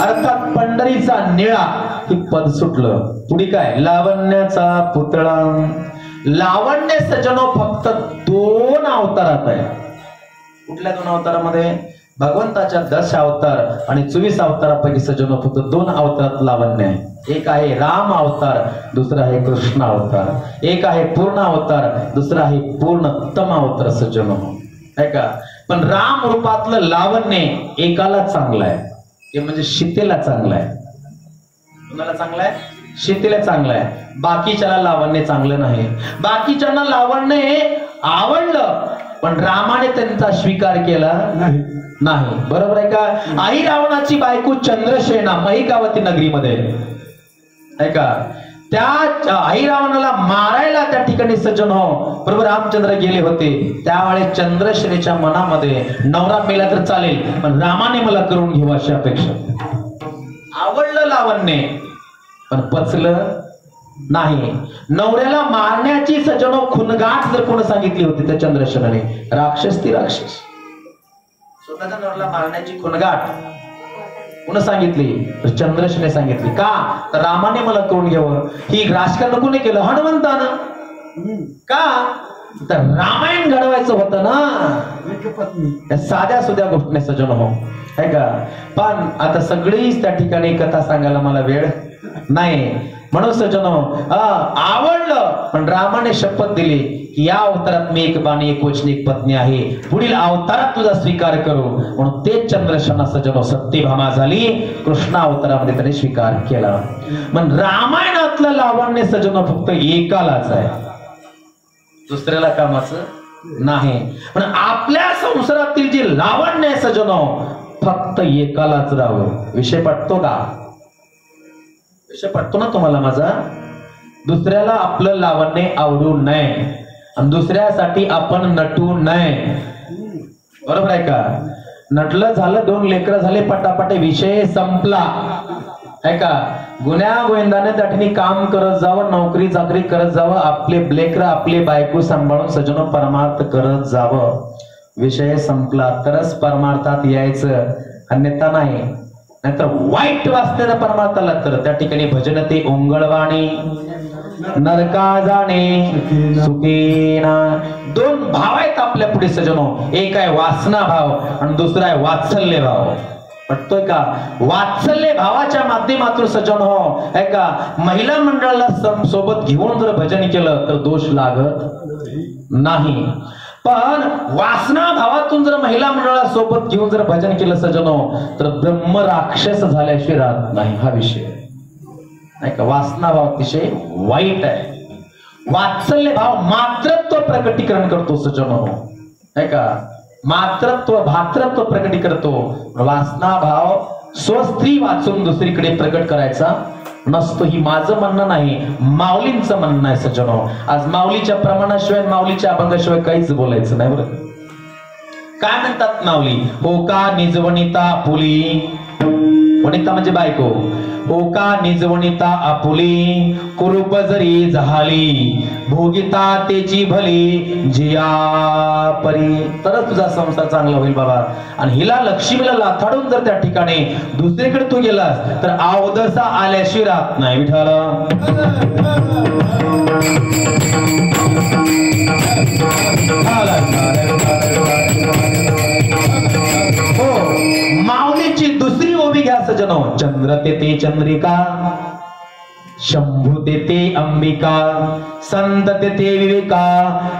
अर्थात पंढरीचा निळा ही पद सुटलं. पुढे काय, लावण्याचा पुतळा. लावण्य सजनो फक्त 2 अवतारात आहे. कुठल्या 2 अवतारामध्ये. भगवंताच्या 10 अवतार आणि 24 अवतारापैकी सजनो फक्त 2 अवतारात लावण्य आहे. एक आहे राम अवतार, दुसरा आहे कृष्ण अवतार. एक आहे पूर्ण अवतार, दुसरा आहे पूर्णतम अवतार सजनो, है का. पण राम रूपातलं लावण्य एकाला चांगलं आहे, ते म्हणजे सीतेला चांगलं आहे. कुणाला चांगलं आहे. सीतेला चांगलं आहे. बाकीच्याला लावण्य चांगलं नाही. बाकीच्यांना लावण्य आवडलं पण रामाने त्यांचा स्वीकार केला नाही. बरोबर आहे का. आई रावणाची बायको चंद्रसेना महिकावती नगरीमध्ये, है का, त्या आई रावणाला मारायला त्या ठिकाणी सज्जन हो प्रभू रामचंद्र गेले होते. त्यावेळेस चंद्रसेनेच्या मनामध्ये नवरा मेला तर चालेल पण रामाने मला करून घेऊ अशी अपेक्षा. आवडलं लावण्य पण पचलं नाही. नवऱ्याला मारण्याची सज्जनो खुणगाठ जर कोण सांगितली होती त्या चंद्रसेनाने, राक्षस ती राक्षस. स्वतःच्या नवऱ्याला मारण्याची खुणगाठ कोण सांगितली तर चंद्रसेने सांगितली. का तर रामाने मला करून घ्यावं. ही राजकारण कोणी केलं. हनुमंतानं. का तर रामायण घडवायचं होतं ना. साध्या सुध्या गोष्टी सजन हो, है का. पण आता सगळीच त्या ठिकाणी कथा सांगायला मला वेळ नाही. म्हणून सजनो आवडलं पण रामाने शपथ दिली की या अवतारात मी एक बाणी एक वचनी एक पत्नी आहे, पुढील अवतारात तुझा स्वीकार करू. म्हणून तेच चंद्रसेना सजनो सत्यभामा झाली. कृष्ण अवतारामध्ये त्याने स्वीकार केला. पण रामायणातलं लावण्य सजनो फक्त एकालाच आहे, दुसऱ्याला कामाचं नाही. पण आपल्या संसारातील जे लावण्य आहे सजनो फक्त एकालाच राहावं. विषय पटतो का. विषय पटतो ना तुम्हाला माझा. दुसऱ्याला आपलं लावण्य आवडू नये आणि दुसऱ्यासाठी आपण नटू नये. बरोबर आहे का. नटलं झालं, 2 लेकरं झाले, पटापट विषय संपला, है का. गुन्ह्या गोविंदाने त्या ठिकाणी काम करत जावं, नोकरी चाकरी करत जावं, आपले लेकरं आपले बायको सांभाळून सजनो परमार्थ करत जावं. विषय संपला तरच परमार्थात यायचं. अन्यथा नाही. नाहीतर वाईट वाचलेलं परमार्थाला तर त्या ठिकाणी भजन ते ओंगळवाणी नरका जाणे सुखीना. दोन भाव आहेत आपल्या पुढे सजनो. एक आहे वासना भाव आणि दुसरा आहे वात्सल्य भाव. पटतोय का? वात्सल्य भावाच्या माध्यमातून सजन हो आहे का महिला मंडळाला सोबत घेऊन जर भजन केलं तर दोष लागत नाही. पण वासना भावातून जर महिला मंडळाला सोबत घेऊन जर भजन केलं सजनो तर ब्रह्म राक्षस झाल्याशिवाय राहत नाही. हा विषय नाही का. वासना भाव अतिशय वाईट आहे. वात्सल्य भाव मातृत्व प्रकटीकरण करतो सजनो आहे का. मातृत्व भातृत्व प्रकटी करतो. वासना भाव स्वस्त्री वाचून दुसरीकडे प्रकट करायचा नसतो. ही माझं म्हणणं नाही, माऊलींचं म्हणणं आहे सज्जनो. आज माऊलीच्या प्रमाणाशिवाय माऊलीच्या अभंगाशिवाय काहीच बोलायचं नाही बरं. काय म्हणतात माऊली? हो का निजवनिता आपुली. वनिता म्हणजे बायको. हो का निजवनिता आपुली कुरूप जरी झाली भोगिता तेची भली जिया परी. तरच तुझा संसार चांगला होईल बाबा. आणि हिला लक्ष्मीला लाथाडून जर त्या ठिकाणी दुसरीकडे तू गेलास तर अवदसा आल्याशिवाय राहत नाही. विठ्ठल हो. माऊलीची दुसरी ओवी घ्या सजनो. चंद्र ते चंद्रिका शंभू ते अंबिका संत ते विवेका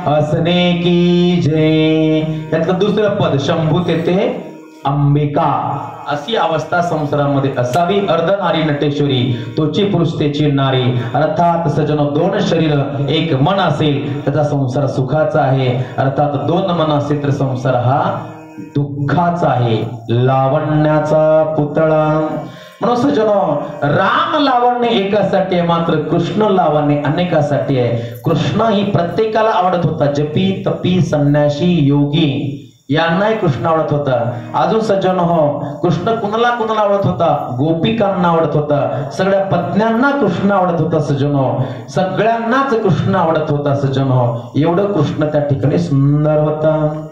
असने की जय. यातलं दुसरं पद शंभू ते अंबिका अशी अवस्था संसारामध्ये असावी. अर्धनारी नटेश्वरी तोची पुरुष तेची नारी. अर्थात सजनो दोन शरीर एक मन असेल त्याचा संसार सुखाचा आहे. अर्थात दोन मन असेल तर संसार हा दुःखाचा आहे. लावण्याचा पुतळा म्हणून सजनो राम लावण्य एकासाठी आहे मात्र कृष्ण लावण्य अनेकासाठी आहे. कृष्ण ही प्रत्येकाला आवडत होता. जपी तपी संन्यासी योगी यांनाही कृष्ण आवडत होता. अजून सज्जन हो कृष्ण कुणाला कुणाला आवडत होता? गोपिकांना आवडत होता. सगळ्या पत्न्यांना कृष्ण आवडत होता सज्जन हो. सगळ्यांनाच कृष्ण आवडत होता सज्जन हो. एवढं कृष्ण त्या ठिकाणी सुंदर होता.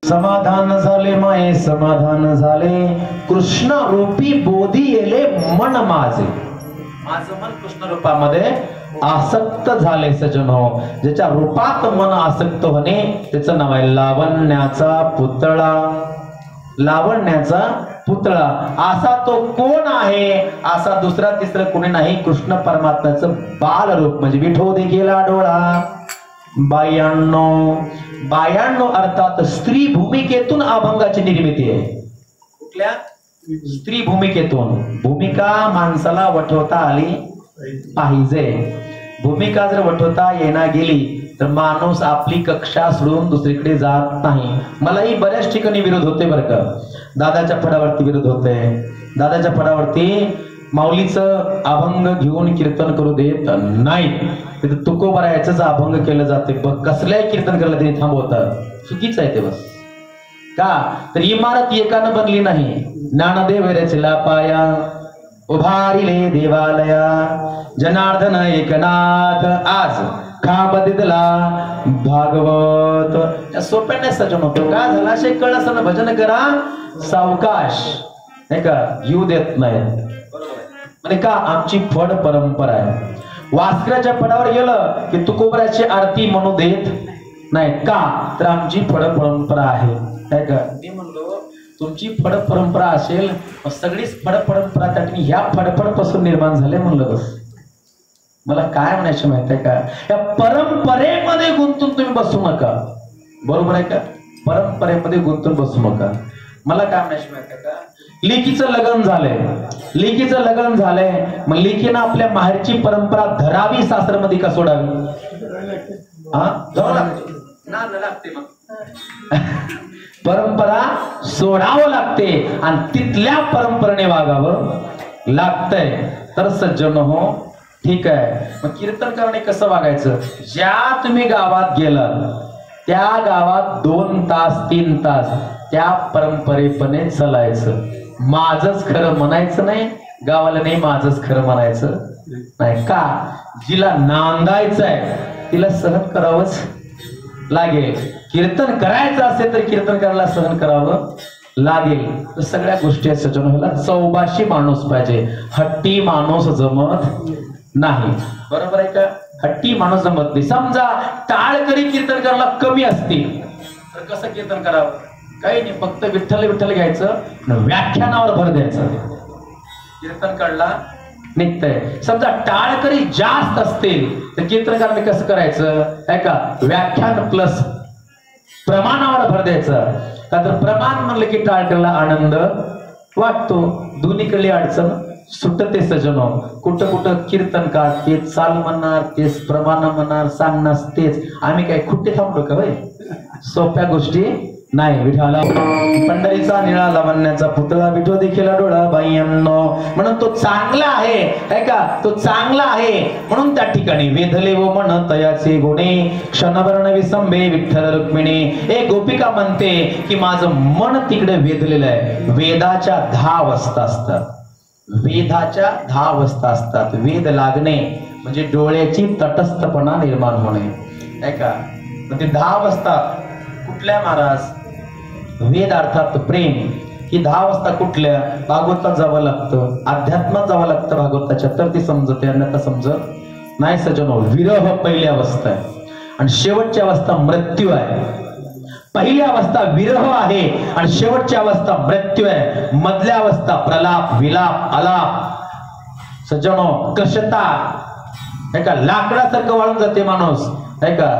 समाधान झाले माये समाधान झाले कृष्ण रूपी बोधी येले मन माझे. माझं मन कृष्ण रूपामध्ये आसक्त झाले सजन हो. ज्याच्या रूपात मन आसक्त होणे त्याचं नाव आहे लावण्याचा पुतळा. लावण्याचा पुतळा. असा तो कोण आहे? असा दुसरा तिसरा कोणी नाही. कृष्ण परमात्म्याचं बाल रूप म्हणजे विठो देखील डोळा. बायाण्णव अर्थात स्त्री भूमिकेतून अभंगाची निर्मिती आहे. कुठल्या? स्त्री भूमिकेतून. भूमिका माणसाला वठवता आली पाहिजे. भूमिका जर वठवता येणार गेली तर माणूस आपली कक्षा सोडून दुसरीकडे जात नाही. मलाही बऱ्याच ठिकाणी विरोध होते बरं का. दादाच्या फडावरती विरोध होते. दादाच्या फडावरती माऊलीचं अभंग घेऊन कीर्तन करू देत नाही. तिथे तुकोबरायाचंच अभंग केलं जाते. कसल्याही कीर्तन करायला त्यांनी थांबवतात. चुकीच आहे ते. बस का तर इमारत एकानं बनली नाही. ज्ञानदेव रचला पाया उभारिले देवालया जनार्दन एकनाथ आज खांब दिदला भागवत. सोप्या नाही सजन होतो. का झाला असे कळ असं भजन करा सावकाश नाही का येऊ देत नाही. म्हणजे का आमची फड परंपरा आहे. वासराच्या फडावर गेलं की तुकोबराची आरती म्हणू देत नाही. का तर आमची फड परंपरा आहे. काय का मी म्हणलो तुमची फड परंपरा असेल सगळीच फड परंपरा त्या ठिकाणी ह्या फडफड पासून निर्माण झाले म्हणलं. बस मला काय म्हणायचं माहिती आहे का? या परंपरेमध्ये गुंतून तुम्ही बसू नका. बरोबर आहे का? परंपरेमध्ये गुंतून बसू नका. मला काय म्हणायचं माहिती आहे का? लेकीचं लग्न झालंय. लेकीचं लग्न झालंय मग लेकीनं आपल्या माहेरची परंपरा धरावी सासरमध्ये का सोडावी? हा जावं लागते ना लागते. मग परंपरा सोडावं लागते आणि तिथल्या परंपरेने वागावं लागतंय. तर सज्जन हो ठीक आहे. मग कीर्तन करणे कसं वागायचं? ज्या तुम्ही गावात गेलात त्या गावात 2 तास 3 तास त्या परंपरेपणे चालायचं. माझंच खरं म्हणायचं नाही. गावाला नाही माझंच खरं म्हणायचं नाही. का जिला नांदायचं आहे तिला सहन करावंच लागेल. कीर्तन करायचं असेल तर कीर्तन करायला सहन करावं लागेल तर सगळ्या गोष्टी आहेत सज्जन. ह्याला चौबाशी माणूस पाहिजे, हट्टी माणूस जमत नाही. बरोबर आहे का? हट्टी माणूस जमत नाही. समजा टाळकरी कीर्तन करायला कमी असतील तर कसं कीर्तन करावं? काही नाही, फक्त विठ्ठल विठ्ठल घ्यायचं, व्याख्यानावर भर द्यायचं, कीर्तन काढला निघतंय. समजा टाळकरी जास्त असतील तर कीर्तनकारांनी कसं करायचं आहे का? व्याख्यान प्लस प्रमाणावर भर द्यायचं. का तर प्रमाण म्हणलं की टाळकरीला आनंद वाटतो, दोन्हीकडली अडचण सुटते सजनो. कुठं कुठं कीर्तनकार तेच चाल म्हणणार, तेच प्रमाण म्हणणार, सांगणार तेच. आम्ही काय खुट्टे थांबलो का भाई? सोप्या गोष्टी नाही. विठाला पंढरीचा निळा लावण्याचा पुतळा विठो देखील डोळा बाईंनो, म्हणून तो चांगला आहे का? तो चांगला आहे म्हणून त्या ठिकाणी वेधले व मन तयाचे गुणे क्षणवर्ण विसंबे विठ्ठल रुक्मिणी. एक गोपिका म्हणते की माझं मन तिकडे वेधलेलं आहे. वेदाच्या 10 अवस्था असतात, वेदाच्या 10 अवस्था असतात. वेद लागणे म्हणजे डोळ्याची तटस्थपणा निर्माण होणे आहे का? म्हणजे 10 अवस्था कुठल्या महाराज? वेद अर्थात प्रेम. ही 10 अवस्था कुठल्या? भागवतात जावं लागतं, अध्यात्मात जावं लागतं भागवताच्या, तर ती समजते, अन्यथा समजत नाही सज्जनो. विरह पहिली अवस्था आहे आणि शेवटची अवस्था मृत्यू आहे. पहिली अवस्था विरह आहे आणि शेवटची अवस्था मृत्यू आहे. मधल्या अवस्था प्रलाप, विलाप, आलाप सज्जनो, कशता आहे का? लाकडासारखं वाळून जाते माणूस आहे का?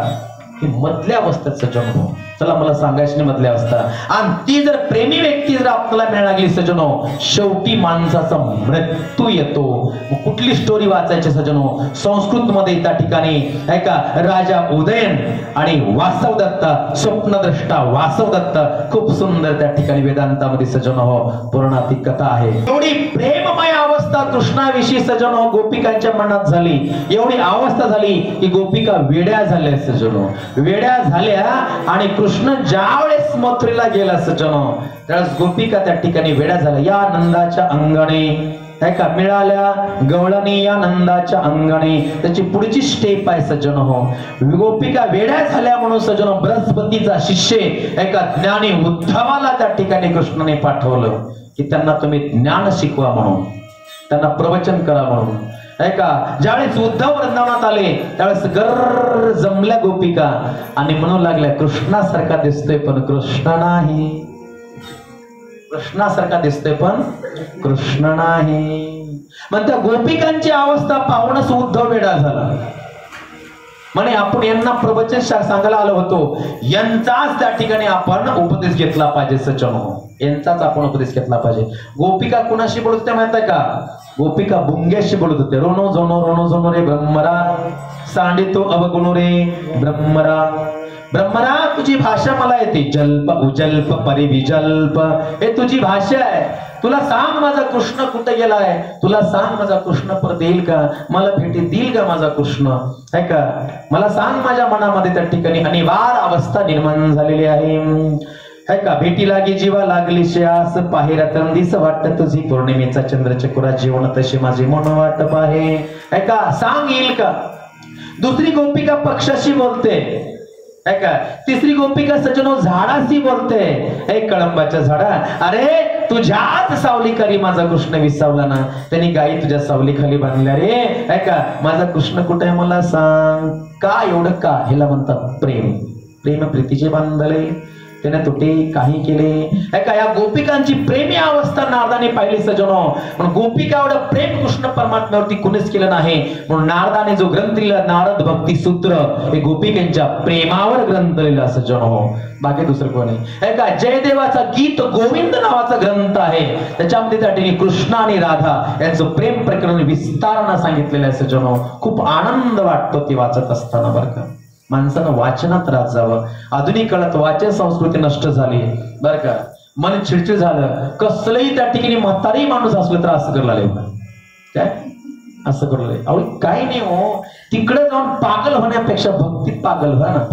ही मधल्या अवस्थेत सज्जनो. चला मला सांगायची नाही मधल्या अवस्था. आणि ती जर प्रेमी व्यक्ती जर आपल्याला मिळायला लागली सज्जनो, शेवटी माणसाचा मृत्यू येतो. कुठली स्टोरी वाचायची सज्जनो? संस्कृत मध्ये त्या ठिकाणी आहे का? राजा उदयन आणि वासव दत्ता, स्वप्नद्रष्टा वासव दत्ता, खूप सुंदर त्या ठिकाणी वेदांतामध्ये सज्जनो पूर्ण ती कथा आहे. एवढी प्रेममय अवस्था कृष्णाविषयी सज्जनो गोपिकांच्या मनात झाली, एवढी अवस्था झाली की गोपिका वेड्या झाल्या सज्जनो, वेड्या झाल्या. आणि कृष्ण ज्यावेळेस मथुरेला गेला सज्जनो, त्यावेळेस गोपिका त्या ठिकाणी वेड्या झाल्या. या नंदाच्या अंगणे आहे का? मिळाल्या गवळणी या नंदाच्या अंगणे. त्याची पुढची स्टेप आहे सज्जनो हो. गोपिका वेड्या झाल्या म्हणून सज्जनो बृहस्पतीचा शिष्य आहे का ज्ञानी उद्धवाला त्या ठिकाणी कृष्णाने पाठवलं की त्यांना तुम्ही ज्ञान शिकवा म्हणून, त्यांना प्रवचन करा म्हणून आहे का? ज्यावेळेस उद्धव वृंदावनात आले त्यावेळेस गर्र जमल्या गोपिका आणि म्हणू लागल्या कृष्णासारखा दिसतोय पण कृष्ण नाही, कृष्णासारखा दिसतोय पण कृष्ण नाही. मग त्या गोपिकांची अवस्था पाहूनच उद्धव वेडा झाला. म्हणे आपण यांना प्रवचन सांगायला आलो होतो, यांचाच त्या ठिकाणी आपण उपदेश घेतला पाहिजे सज्जनो, यांचाच आपण उपदेश घेतला पाहिजे. गोपिका कुणाशी बोलत होत्या माहित आहे का? गोपिका भुंग्याशी बोलत होते. रोनो जोनो रे ब्रह्मरा, सांडितो अवगुणो रे ब्रह्मरा. ब्रह्मरा तुझी भाषा मला येते, जल्प उजल्प परिविजल्प, हे तुझी भाषा आहे. तुला सांग माझा कृष्ण कुठे गेलाय, तुला सांग माझा कृष्ण परत येईल का, मला भेटी देईल का माझा कृष्ण आहे का? मला सांग. माझ्या मनामध्ये त्या ठिकाणी अनिवार्य अवस्था निर्माण झालेली आहे है का? भेटी लागी जीवा लागली श्यास, पाहे रतनदिस वाटत तुझी पौर्णिमेचा चंद्र चकुरा, जीवन तशी माझी मन वाट पाहे है का? सांग येईल का? दुसरी गोपिका पक्षाशी बोलते है का? तिसरी गोपिका सज्जनो झाडाशी बोलते. हे कळंबाच्या झाडा, अरे तुझ्याच सावली करी माझा कृष्ण विसावला ना, त्यांनी गायी तुझ्या सावली खाली बांधल्या रे है का? माझा कृष्ण कुठे आहे मला सांग. का एवढं का? ह्याला म्हणतात प्रेम. प्रेम प्रीतीचे बांधले, त्याने तुटे काही केले का? या गोपिकांची प्रेमी अवस्था नारदाने पाहिली सज्जनो. पण गोपिका एवढं प्रेम कृष्ण परमात्म्यावरती कुणीच केलं नाही, म्हणून नारदाने जो ग्रंथ लिहिला नारद भक्ती सूत्र, हे गोपिकांच्या प्रेमावर ग्रंथ लिहिला सज्जनो, बाकी दुसरं कोणी आहे का? जयदेवाचा गीत गोविंद नावाचा ग्रंथ आहे, त्याच्यामध्ये त्या ठिकाणी कृष्ण आणि राधा यांचं प्रेम प्रकरण विस्तारानं सांगितलेलं आहे सज्जनो. खूप आनंद वाटतो ते वाचत असताना बरं का. माणसानं वाचनात राहत जावं. आधुनिक काळात वाचन संस्कृती नष्ट झाली बर का. मन चिडचिड झालं. कसलंही त्या ठिकाणी म्हातारी माणूस असलं तर असं करायला लागलं, काय असं करायला. अहो काही नाही हो, तिकडे जाऊन पागल होण्यापेक्षा भक्तीत पागल व्हा ना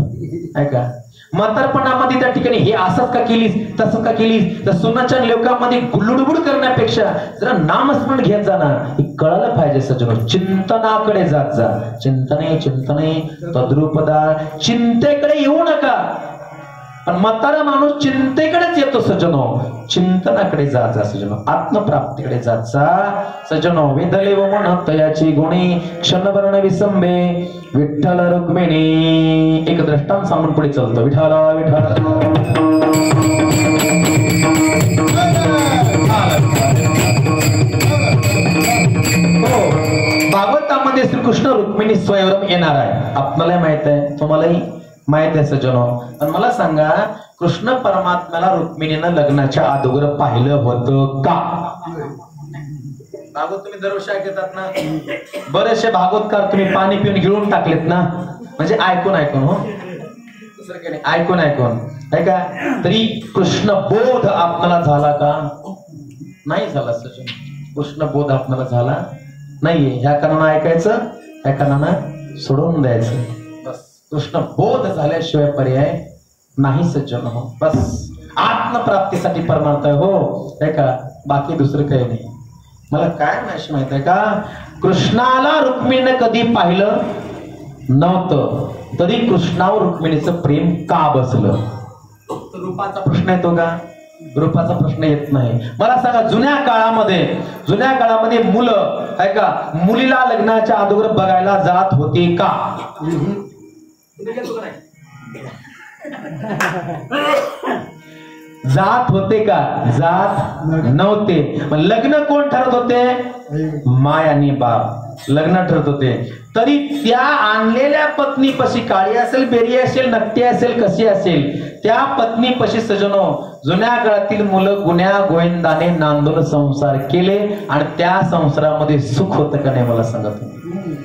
आहे का? म्हातारपणामध्ये त्या ठिकाणी हे असंच का केलीस तसं का केलीस, तर सुनाच्या लोकांमध्ये गुल्लुडबुड करण्यापेक्षा जरा नामस्मरण घेत जा ना. हे कळायला पाहिजे सज्जनो. चिंतनाकडे जात जा. चिंतने चिंतने तद्रूपदा, चिंतेकडे येऊ नका. पण म्हातारा माणूस चिंतेकडेच येतो सज्जनो, चिंतनाकडे जात जा सज्जनो, आत्मप्राप्तीकडे जात जा सज्जनो. वेदले व म्हणत याची गुणी क्षणवर्ण विसंबे विठ्ठल रुक्मिणी. एक दृष्टांत सांगून पुढे चालतो. विठ्ठल विठ्ठल हो, भागवतामध्ये श्रीकृष्ण रुक्मिणी स्वयंवरम येणार आहे. आपल्याला माहित आहे, तुम्हालाही माहित आहे सज्जनो. पण मला सांगा, कृष्ण परमात्म्याला रुक्मिणीनं लग्नाच्या अगोदर पाहिलं होतं का? भागवत तुम्ही दरवर्षी ऐकतात ना, बरेचसे भागवतकार तुम्ही पाणी पिऊन गिळून टाकलेत ना, म्हणजे ऐकून ऐकून. हो, दुसरं काही नाही, ऐकून ऐकून आहे का. तरी कृष्ण बोध आपल्याला झाला का? नाही झाला सज्जन. कृष्ण बोध आपल्याला झाला नाहीये. ह्या कारणानं ऐकायचं, ह्या कारणानं सोडून द्यायचं. बस, कृष्ण बोध झाल्याशिवाय पर्याय नाही सज्जन. हो, बस आत्मप्राप्तीसाठी परमार्थ आहे. हो, आहे का, बाकी दुसरं काही नाही. मला काय म्हणायचं माहित आहे का, कृष्णाला रुक्मिणीने कधी पाहिलं नव्हतं, तरी कृष्णावर रुक्मिणीचं प्रेम का बसलं? रूपाचा प्रश्न येतो का? रूपाचा प्रश्न येत नाही. मला सांगा, जुन्या काळामध्ये मुलं आहे का, मुलीला लग्नाच्या अगोदर बघायला जात होते का? जात होते का? जात नव्हते. लग्न कोण ठरत होते? माय आणि बाप लग्न ठरत होते. तरी त्या आणलेल्या पत्नीपाशी, काळी असेल, बेरी असेल, नकटी असेल, कशी असेल, त्या पत्नीपाशी सजनो जुन्या काळातील मुलं गुण्या गोविंदाने नांदून संसार केले. आणि त्या संसारामध्ये सुख होतं का नाही? मला सांगा तुम्ही,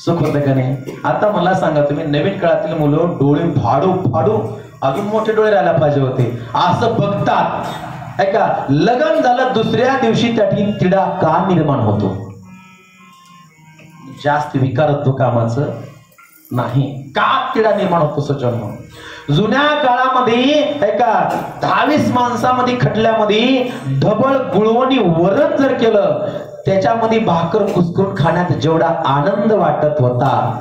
सुख होतं का नाही? आता मला सांगा तुम्ही, नवीन काळातील मुलं डोळे फाडू फाडू, अजून मोठे डोळे राहायला पाहिजे होते, असं बघतात ऐका. लग्न झालं दुसऱ्या दिवशी त्या ठिकाणी तिडा का निर्माण होतो? जास्त विकारत्व कामाचं नाही. का तिडा निर्माण होतो सज्जन? जुन्या काळामध्ये ऐका, 22 माणसामध्ये खटल्यामध्ये ढबळ गुळवणी वरण जर केलं, त्याच्यामध्ये भाकर कुसकरून खाण्यात जेवढा आनंद वाटत होता,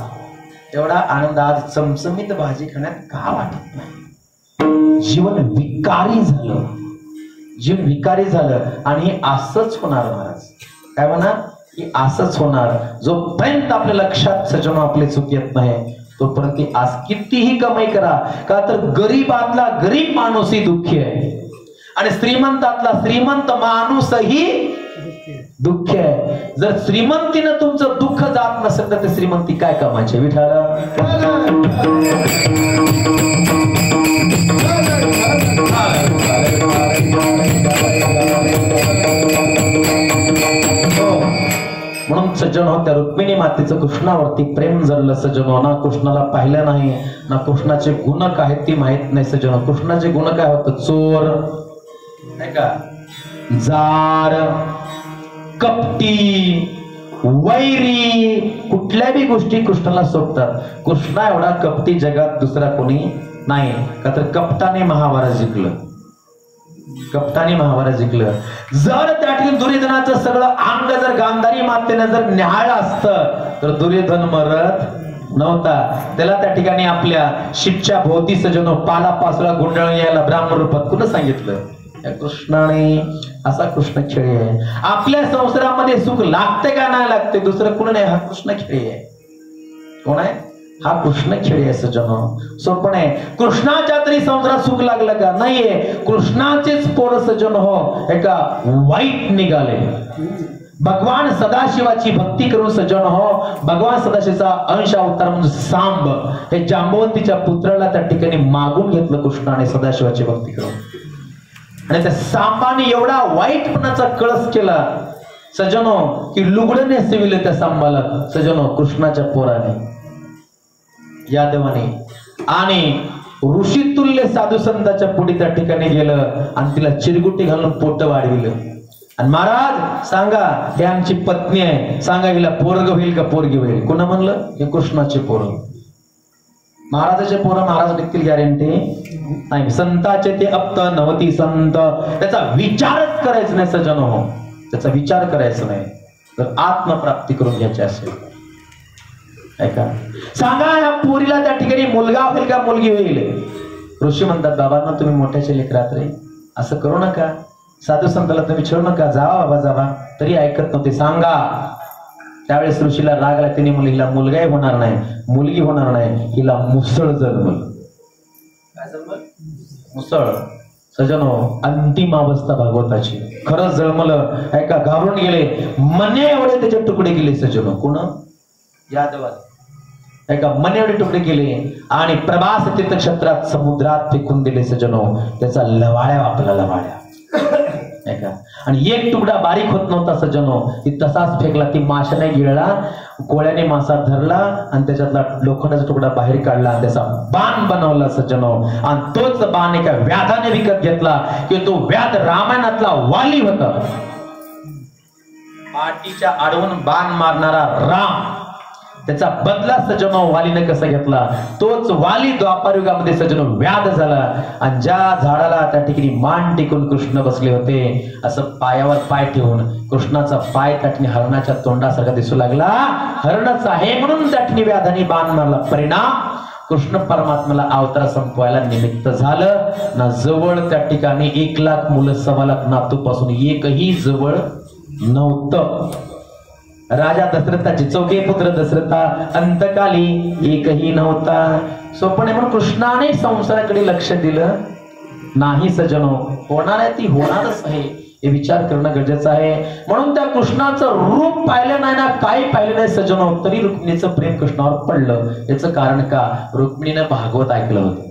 तेवढा आनंद आज चमचमीत भाजी खाण्यात का वाटत नाही? जीवन विकारी झालं, जीवन विकारी झालं. आणि हे असंच होणार महाराज. काय म्हणा की असंच होणार. जोपर्यंत आपल्या लक्षात सजवणं आपले चूक येत नाही, तोपर्यंत आज कितीही कमाई करा, का तर गरीबातला गरीब माणूसही दुःखी आहे, आणि श्रीमंतातला श्रीमंत माणूसही दुःखी आहे. जर श्रीमंतीनं तुमचं दुःख जात नसेल तर ते श्रीमंती काय कामाचे? विठाला म्हणून सज्जन हो, त्या रुक्मिणी मातेचं कृष्णावरती प्रेम जडलं सज्जन हो. ना कृष्णाला पाहिलं नाही, ना कृष्णाचे गुण काय ते माहित नाही सज्जन हो. कृष्णाचे गुण काय होतं? चोर आहे का, जार, कपटी, वैरी, कुठल्या बी गोष्टी कृष्णाला सोबतात. कृष्णा एवढा कपटी जगात दुसरा कोणी नाही. का तर कपटाने महाभारत जिंकलं, कपटाने महाभारत जिंकलं. जर त्या ठिकाणी दुर्योधनाचं सगळं अंग जर गांधारी मातेने जर न्याहाळलं असतं तर दुर्योधन मरत नव्हता. त्याला त्या ठिकाणी आपल्या शिपच्या भोवती सजनो पाला पासला गुंडळ यायला ब्राह्मण रूपात कुठं सांगितलं? या कृष्णाने. असा कृष्ण खेळी आहे. आपल्या संसारामध्ये सुख लागते का नाही लागते दुसरं कोण नाही, हा कृष्ण खेळी आहे. कोण आहे? हा कृष्ण खेळी आहे सज्जनो. सोपं आहे. कृष्णाच्या तरी संसारात सुख लागलं का? नाहीये. कृष्णाचेच पोर सज्जन हो एका वाईट निघाले. भगवान सदाशिवाची भक्ती करून सज्जन हो, भगवान सदाशिवचा अंश अवतार म्हणजे सांब, हे जांबवंतीच्या पुत्राला त्या ठिकाणी मागून घेतलं कृष्णाने सदाशिवाची भक्ती करून. आणि त्या सांबाने एवढा वाईटपणाचा कळस केला सज्जनो की लुगडने सेविले त्या सांबाला सज्जनो कृष्णाच्या पोराने, यादवाने. आणि ऋषितुल्य साधू संतांच्या पुढे त्या ठिकाणी गेलं आणि तिला चिरगुटी घालून पोट वाढविलं. आणि महाराज सांगा, हे आमची पत्नी आहे, सांगा हिला पोरग होईल का पोरगी होईल? कोणा म्हणलं? हे कृष्णाचे पोरं. महाराजाचे पोरं महाराज निघतील गॅरंटी नाही. संताचे ते अप्त नवती संत. त्याचा विचारच करायचा नाही सज्जन हो, त्याचा विचार करायचा नाही. तर आत्मप्राप्ती करून घ्यायची असेल ऐका, सांगा या पोरीला त्या ठिकाणी मुलगा होईल का मुलगी होईल? ऋषी म्हणतात, बाबांना तुम्ही मोठ्याचे लेकरात रे, असं करू नका, साधू संताला तुम्ही छेडू नका, जावा बाबा जावा. तरी ऐकत नव्हते. सांगा. त्यावेळेस ऋषीला राग आला. तिने म्हणलं, हिला मुलगाही होणार नाही, मुलगी होणार नाही, हिला मुसळ जन्मल. काय जन्मल? मुसळ. सजनो, अंतिम अवस्था भागवताची. खरंच जन्मलं. ऐका, घाबरून गेले. मने एवढे त्याचे तुकडे केले सजनो. कोण? यादवात. ऐका, मने एवढे तुकडे केले आणि प्रभास तीर्थक्षेत्रात समुद्रात फेकून दिले सजनो. त्याचा लवाळ्या वापरला, लवाळ्या. ऐका, आणि एक तुकडा बारीक होत नव्हता सज्जनो. ती तसाच फेकला. ती माशाने गिळला, कोळ्याने मासा धरला आणि त्याच्यातला लोखंडाचा तुकडा बाहेर काढला, त्याचा बाण बनवला सज्जनो. आणि तोच बाण एका व्याधाने विकत घेतला की तो व्याध रामायणातला वाली होता. पाठीच्या आडवून बाण मारणारा राम, त्याचा बदला सज्जनो वालीने कसा घेतला. तोच वाली द्वापार युगामध्ये सज्जनो व्याध झाला. आणि ज्या झाडाला त्या ठिकाणी मान टेकून कृष्ण बसले होते, असं पायावर पाय ठेवून कृष्णाचा पाय त्या ठिकाणी हरणाच्या तोंडासारखा दिसू लागला. हरणच आहे म्हणून त्या ठिकाणी व्याधाने बाण मारला. परिणाम, कृष्ण परमात्म्याला अवतार संपवायला निमित्त झालं ना. जवळ त्या ठिकाणी 1 लाख मुलं, 1.25 लाख नातूपासून एकही जवळ नव्हतं. राजा दशरथाचे 4 पुत्र दशरथा अंतकाली एकही नव्हता. सोपणे म्हणून कृष्णाने संसाराकडे लक्ष दिलं नाही सजनो. होणार आहे ती होणारच आहे हे विचार करणं गरजेचं आहे. म्हणून त्या कृष्णाचं रूप पाहिलं नाही ना, काही पाहिलं नाही सजनो, तरी रुक्मिणीचं प्रेम कृष्णावर पडलं. याचं कारण का? रुक्मिणीनं भागवत ऐकलं होतं.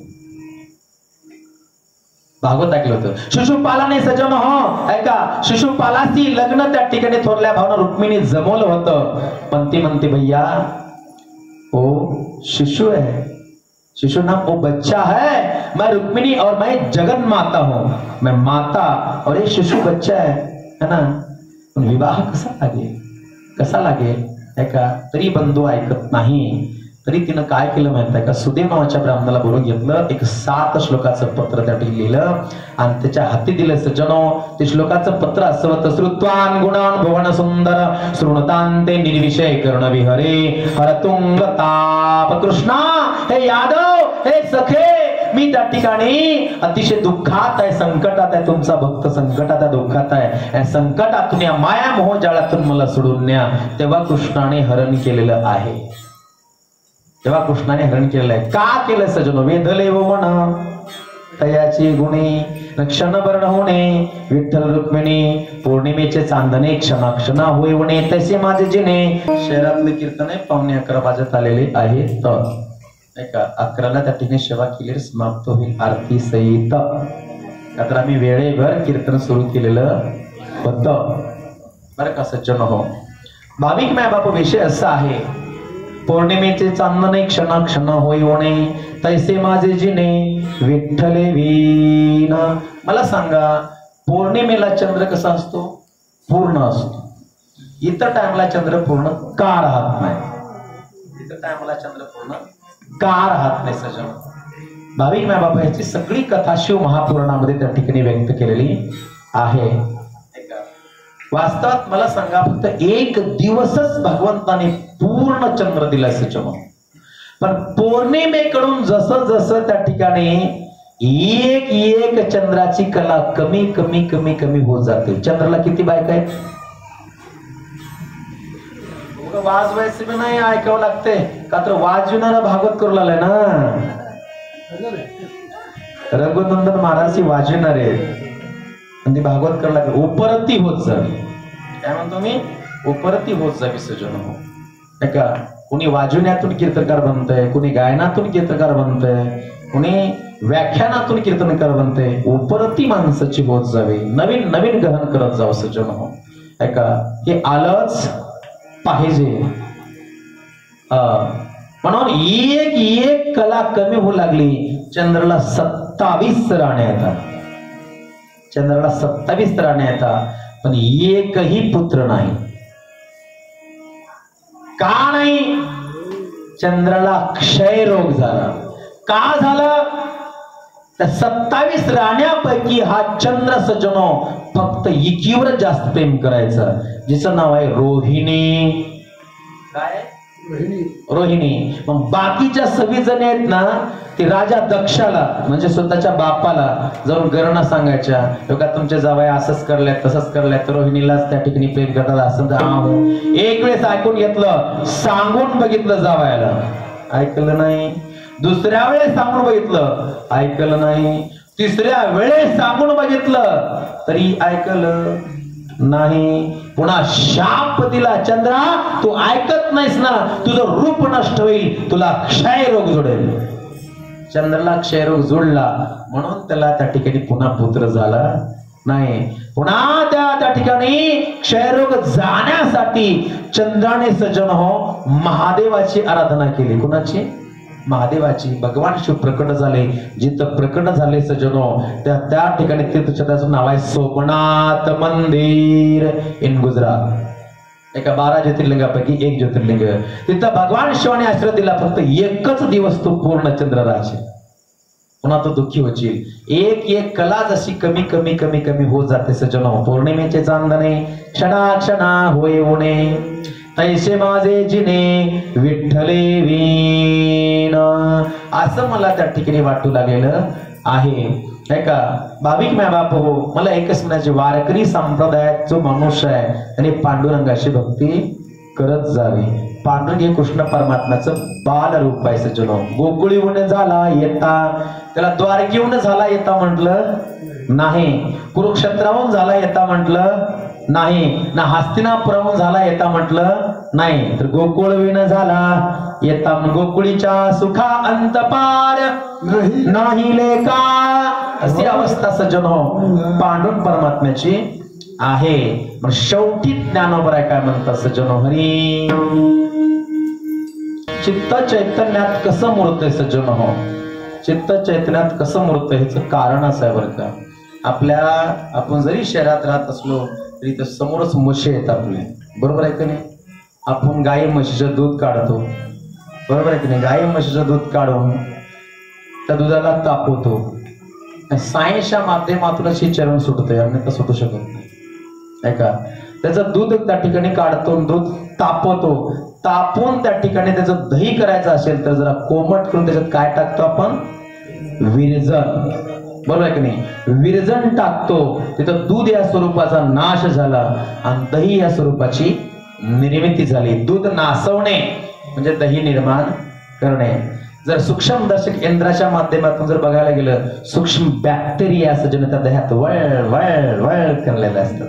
भागवत ऐकलं होतं. शिशुपालाने सजन हो ऐका, शिशुपालाशी लग्न त्या ठिकाणी थोरल्या भावना रुक्मिणी जमवलं होतं. पण ती म्हणते, भैया ओ शिशु है, शिशु नाम वो बच्चा है, मैं रुक्मिणी और मैं जगन माता हूं, मैं माता और ये शिशु बच्चा है ना. पण विवाह कसा लागेल, कसा लागेल ऐका. तरी बंधू ऐकत नाही. तरी तिनं काय केलं माहित आहे का, सुदेव नावाच्या ब्राह्मणाला बोलून घेतलं. एक 7 श्लोकाचं पत्र त्या ठिकाणी लिहिलं आणि त्याच्या हाती दिलं सज्जनो. ते श्लोकाचं पत्र असं होतं, श्रुत्वान गुणान भुवन सुंदर शृणुतांते निर्विषय कर्ण विहरे हरतुंग ताप. कृष्णा, हे यादव, हे सखे, मी त्या ठिकाणी अतिशय दुःखात आहे, संकटात आहे. तुमचा भक्त संकटात आहे, दुःखात आहे. या संकटातून, या माया मोह जाळातून मला सोडून न्या. तेव्हा कृष्णाने हरण केलेलं आहे. तेव्हा कृष्णाने हरण केलेलं आहे. का केलं सजनो? वेधले व मन तयाची गुणे क्षणभरण होणे, विठ्ठल रुक्मिणी पौर्णिमेचे चांदणे क्षणा होई होणे. तसे माझे जिने. शहरातले कीर्तने 11:15 वाजत आलेले आहे. तर ऐका, 11ला त्या ठिकाणी सेवा केली, समाप्त होईल आरती सहित. तर आम्ही वेळेभर कीर्तन सुरू केलेलं होतं बरं का सज्जन हो. भाविक माय बाप, विषय असा आहे, पौर्णिमेचे चांदणे क्षण होई होणे, तैसे माझे जिने विठ्ठले वीणा. मला सांगा, पौर्णिमेला चंद्र कसा असतो? पूर्ण असतो. इतर टाइमला चंद्र पूर्ण का राहत नाही? इतर टाइमला चंद्र पूर्ण का राहत नाही सजन? भाविक माय बाबा, याची सगळी कथा शिव महापुराणामध्ये त्या ठिकाणी व्यक्त केलेली आहे. वास्तवात मला सांगा, फक्त 1 दिवसच भगवंताने पूर्ण चंद्र दिला सजन. पण पौर्णिमेकडून जसं जसं त्या ठिकाणी एक चंद्राची कला कमी कमी कमी कमी होत जाते. चंद्राला किती बायका आहेत? वाजवायचं बी नाही, ऐकावं लागते का? तर वाजविणारा भागवत करू लागलाय ना. रघुनंदन महाराज वाजविणारे आणि ती भागवत करायला लागले. उपरती होत जावी. काय म्हणतो मी? उपरती होत जावी सजन हो. ऐका, कुणी वाजवण्यातून कीर्तनकार बनतंय, कुणी गायनातून कीर्तनकार बनतंय, कुणी व्याख्यानातून कीर्तनकार बनतंय. उपरती माणसाची होत जावी, नवीन नवीन ग्रहण करत जावं सजन हो. ऐका, हे आलंच पाहिजे. म्हणून एक कला कमी होऊ लागली. चंद्राला 27 राण्या येतात. चंद्राला 27 राण्या येतात, पण एकही पुत्र नाही. का नाही? चंद्राला क्षय रोग झाला. का झाला? त्या 27 राण्यांपैकी हा चंद्र सज्जनो फक्त एकीवर जास्त प्रेम करायचा, जिचं नाव आहे रोहिणी. काय? रोहिणी. मग बाकीच्या 26 जणी आहेत ना, ते राजा दक्षाला म्हणजे स्वतःच्या बापाला जाऊन गरणा सांगायच्या, लोक तुमच्या जावई असंच करल्यात तसंच करल्यात, रोहिणीलाच त्या ठिकाणी प्रेम करतात असं. एक वेळेस ऐकून घेतलं, सांगून बघितलं जावयाला, ऐकलं नाही. दुसऱ्या वेळेस सांगून बघितलं, ऐकलं नाही. तिसऱ्या वेळेस सांगून बघितलं तरी ऐकलं नाही. पुन्हा शाप दिला, चंद्रा तू ऐकत नाहीस ना, तुझं रूप नष्ट होईल, तुला क्षयरोग जोडेल. चंद्राला क्षयरोग जोडला म्हणून त्याला त्या ठिकाणी पुन्हा पुत्र झाला नाही. पुन्हा त्या ठिकाणी क्षयरोग जाण्यासाठी चंद्राने सज्जन हो महादेवाची आराधना केली. कुणाची? महादेवाची. भगवान शिव प्रकट झाले, जिथं प्रकट झाले सज्जनो त्या ठिकाणी तीर्थक्षेत्राचं नाव आहे सोमनाथ मंदिर इन गुजरात. एका 12 ज्योतिर्लिंगापैकी एक ज्योतिर्लिंग. तिथं भगवान शिवाने आश्रय दिला, फक्त एकच दिवस तो पूर्ण चंद्र राहायचे, पुन्हा तो दुःखी होईल. एक एक कला जशी कमी कमी कमी कमी होत जाते सज्जनो, पौर्णिमेचे चांदणे क्षणा क्षणा होय उणे, तैसे माझे जिने विठ्ठले वीण, असं मला त्या ठिकाणी वाटू लागलेलं आहे. का भाविक माय बाप हो, मला एकच म्हणायचे, वारकरी संप्रदायात जो मनुष्य आहे त्याने पांडुरंगाची भक्ती करत जावी. पांडुरंग हे कृष्ण परमात्म्याचं बाल रूप आहे सज्जनो. गोकुळीहून झाला येता, त्याला द्वारकेहून झाला येता म्हटलं नाही, कुरुक्षेत्राहून झाला येता म्हटलं नाही, ना हस्तिनापुराहून झाला येता म्हटलं नाही, तर गोकुळवीण झाला येता. गोकुळीच्या सुखा अंत पार नाही लेका, अशी अवस्था सज्जन हो पांडुरंग परमात्म्याची आहे. पण शेवटी ज्ञानोबराय काय म्हणतात सज्जन हो, हरी चित्त चैतन्यात कसं मूर्त आहे सज्जन हो, चित्त चैतन्यात कसं मूर्त आहे ह्याचं कारणच आहे बरं का. आपण जरी शहरात राहत असलो तरी तर समोरच म्हशी आहेत आपले, बरोबर आहे की नाही. आपण गाई म्हशीचं दूध काढतो, बरोबर आहे की नाही. गाई म्हशीचं दूध काढून त्या दुधाला तापवतो, सायन्सच्या माध्यमातूनच ही चरण सुटते, अन्यथा सुटू शकत नाही. ऐका, त्याचं दूध त्या ठिकाणी काढतो, दूध तापवतो, तापून त्या ठिकाणी त्याचं दही करायचं असेल तर जरा कोमट करून त्याच्यात काय टाकतो आपण? विरजन, बरोबर आहे की नाही. विरजन टाकतो, तिथं दूध या स्वरूपाचा नाश झाला आणि दही या स्वरूपाची निर्मिती झाली. दूध नासवणे म्हणजे दही निर्माण करणे. जर सूक्ष्मदर्शक यंत्राच्या माध्यमातून जर बघायला गेलं, सूक्ष्म बॅक्टेरिया सज्जन त्या दह्यात वळ वळ वळ करलेले असतात,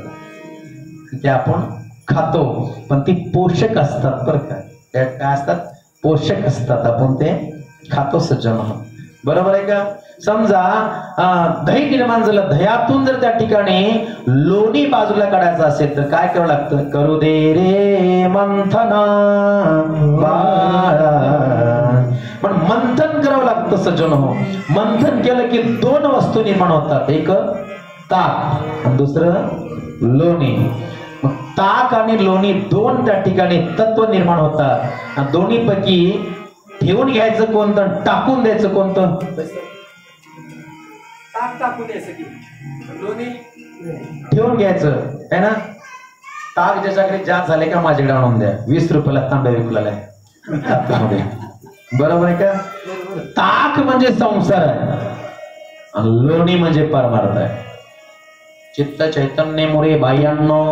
ते आपण खातो, पण ती पोषक असतात बरं का. त्या काय असतात? पोषक असतात, आपण ते खातो सज्जन, बरोबर आहे का. समजा दही निर्माण झालं, दह्यातून जर त्या ठिकाणी लोणी बाजूला काढायचं असेल तर काय करावं लागतं? करू दे रे मंथना बाळा. पण मंथन करावं लागतं सज्जन हो. मंथन केलं की 2 वस्तू निर्माण होतात, एक ताक आणि दुसरं लोणी. मग ताक आणि लोणी 2 त्या ठिकाणी तत्व निर्माण होतात. दोन्ही पैकी ठेवून घ्यायचं कोणतं, टाकून द्यायचं कोणतं? ताक टाकून द्यायचं की लोणी ठेवून घ्यायचं आहे ना. ताक ज्याच्याकडे जास्त झाले का माझ्याकडे आणून द्या, 20 रुपयाला तांबे विकलेला आहे, बरोबर आहे का. ताक म्हणजे संसार आहे आणि लोणी म्हणजे परमार्थ आहे. चित्त चैतन्य मोरे बाह्यांनो,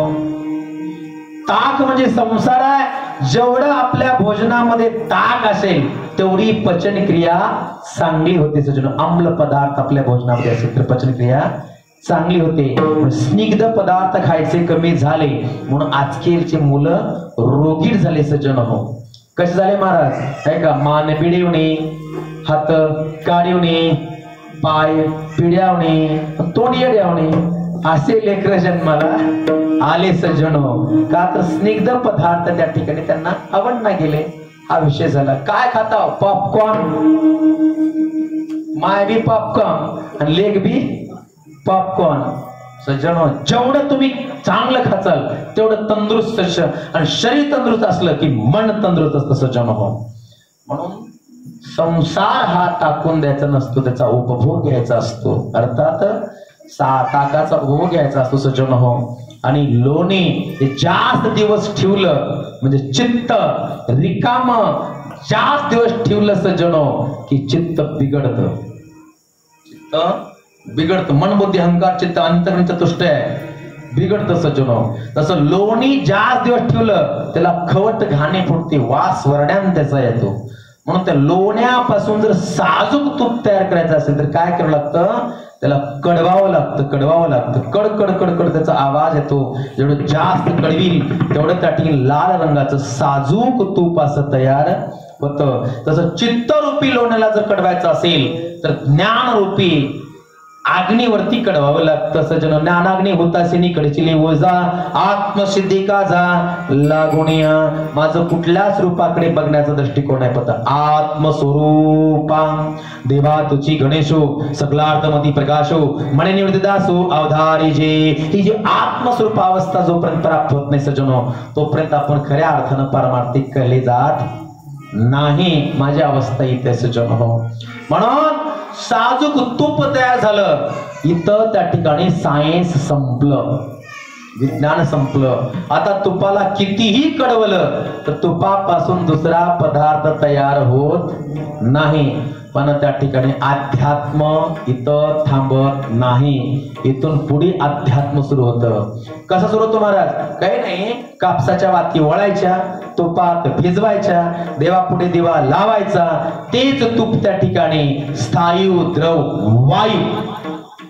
ताक म्हणजे संसार आहे. जेवढं आपल्या भोजनामध्ये ताक असेल तेवढी पचन क्रिया चांगली होते सज्जन. आम्ल पदार्थ आपल्या भोजनामध्ये असेल तर पचन क्रिया चांगली होते. स्निग्ध पदार्थ खायचे कमी झाले म्हणून आजकालची मुलं रोगीट झाले सज्जन हो. कसे झाले महाराज? आहे का, मान पिढीवणे, हात काढिवणे, पाय पिढ्यावणे, तोंड येड्यावणे, असे लेकर जन्माला आले सज्जन हो. का तर स्निग्ध पदार्थ त्या ठिकाणी त्यांना आवडना गेले. हा विषय झाला. काय खाता? पॉपकॉर्न, माय बी पॉपकॉर्न आणि लेग बी पॉपकॉर्न. सज्जन हो, जेवढं तुम्ही चांगलं खाचाल तेवढं तंदुरुस्त, आणि शरीर तंदुरुस्त असलं की मन तंदुरुस्त असतं सज्जन हो. म्हणून संसार हा टाकून द्यायचा नसतो, त्याचा उपभोग घ्यायचा असतो. अर्थात ताकाचा उपभोग घ्यायचा असतो सज्जन हो. आणि लोणी हे जास्त दिवस ठेवलं म्हणजे चित्त रिकाम जास्त दिवस ठेवलं सज्जनो की चित्त बिघडत, चित्त बिघडत. मन बुद्धी अहंकार चित्त अंतर्गत चतुष्ट आहे, बिघडत सज्जनो. तसं लोणी जास्त दिवस ठेवलं त्याला खवट घाणे फुटते, वास वरड्यान त्याचा येतो. म्हणून त्या लोण्यापासून जर साजूक तूप तयार करायचं असेल तर काय करावं लागतं, त्याला कडवावं लागतं, कडवावं लागतं. कड कड कड कड त्याचा आवाज येतो. जेवढं जास्त कडवील तेवढं त्या ठिकाणी लाल रंगाचं साजूक तूप असं तयार होतं. तसं चित्तरूपी लोण्याला जर कडवायचं असेल तर ज्ञानरूपी अग्नीवरती कडवावं लागतं. सज्जनो, ज्ञानाग्नी होतासिनी कडचिली ओझा, आत्मसिद्धी का जा लागुनिया. माझं कुठल्याच रूपाकडे बघण्याचा दृष्टिकोन आहे पता. आत्मस्वरूपा देवा तुझी गणेशो सकलार्थमती प्रकाशो म्हणे निवृत्तिदासो अवधारी जे. ही जी आत्मस्वरूप अवस्था जोपर्यंत प्राप्त होत नाही सज्जनो, तोपर्यंत आपण खऱ्या अर्थानं पारमार्थिक कहले जात नाही. माझी अवस्था इथे सज्जनो. म्हणून साजूक तूप तयार झालं, इथं त्या ठिकाणी सायन्स संपलं, विज्ञान संपलं. आता तुपाला कितीही कडवलं तर तुपापासून दुसरा पदार्थ तयार होत नाही. पण त्या ठिकाणी अध्यात्म इथं थांबत नाही. इथून पुढे अध्यात्म सुरू होतं. कसं सुरू होतं महाराज? काही नाही, कापसाच्या वाती वळायच्या, तुपात भिजवायच्या, देवापुढे दिवा लावायचा, तेच तूप त्या ठिकाणी स्थायू द्रव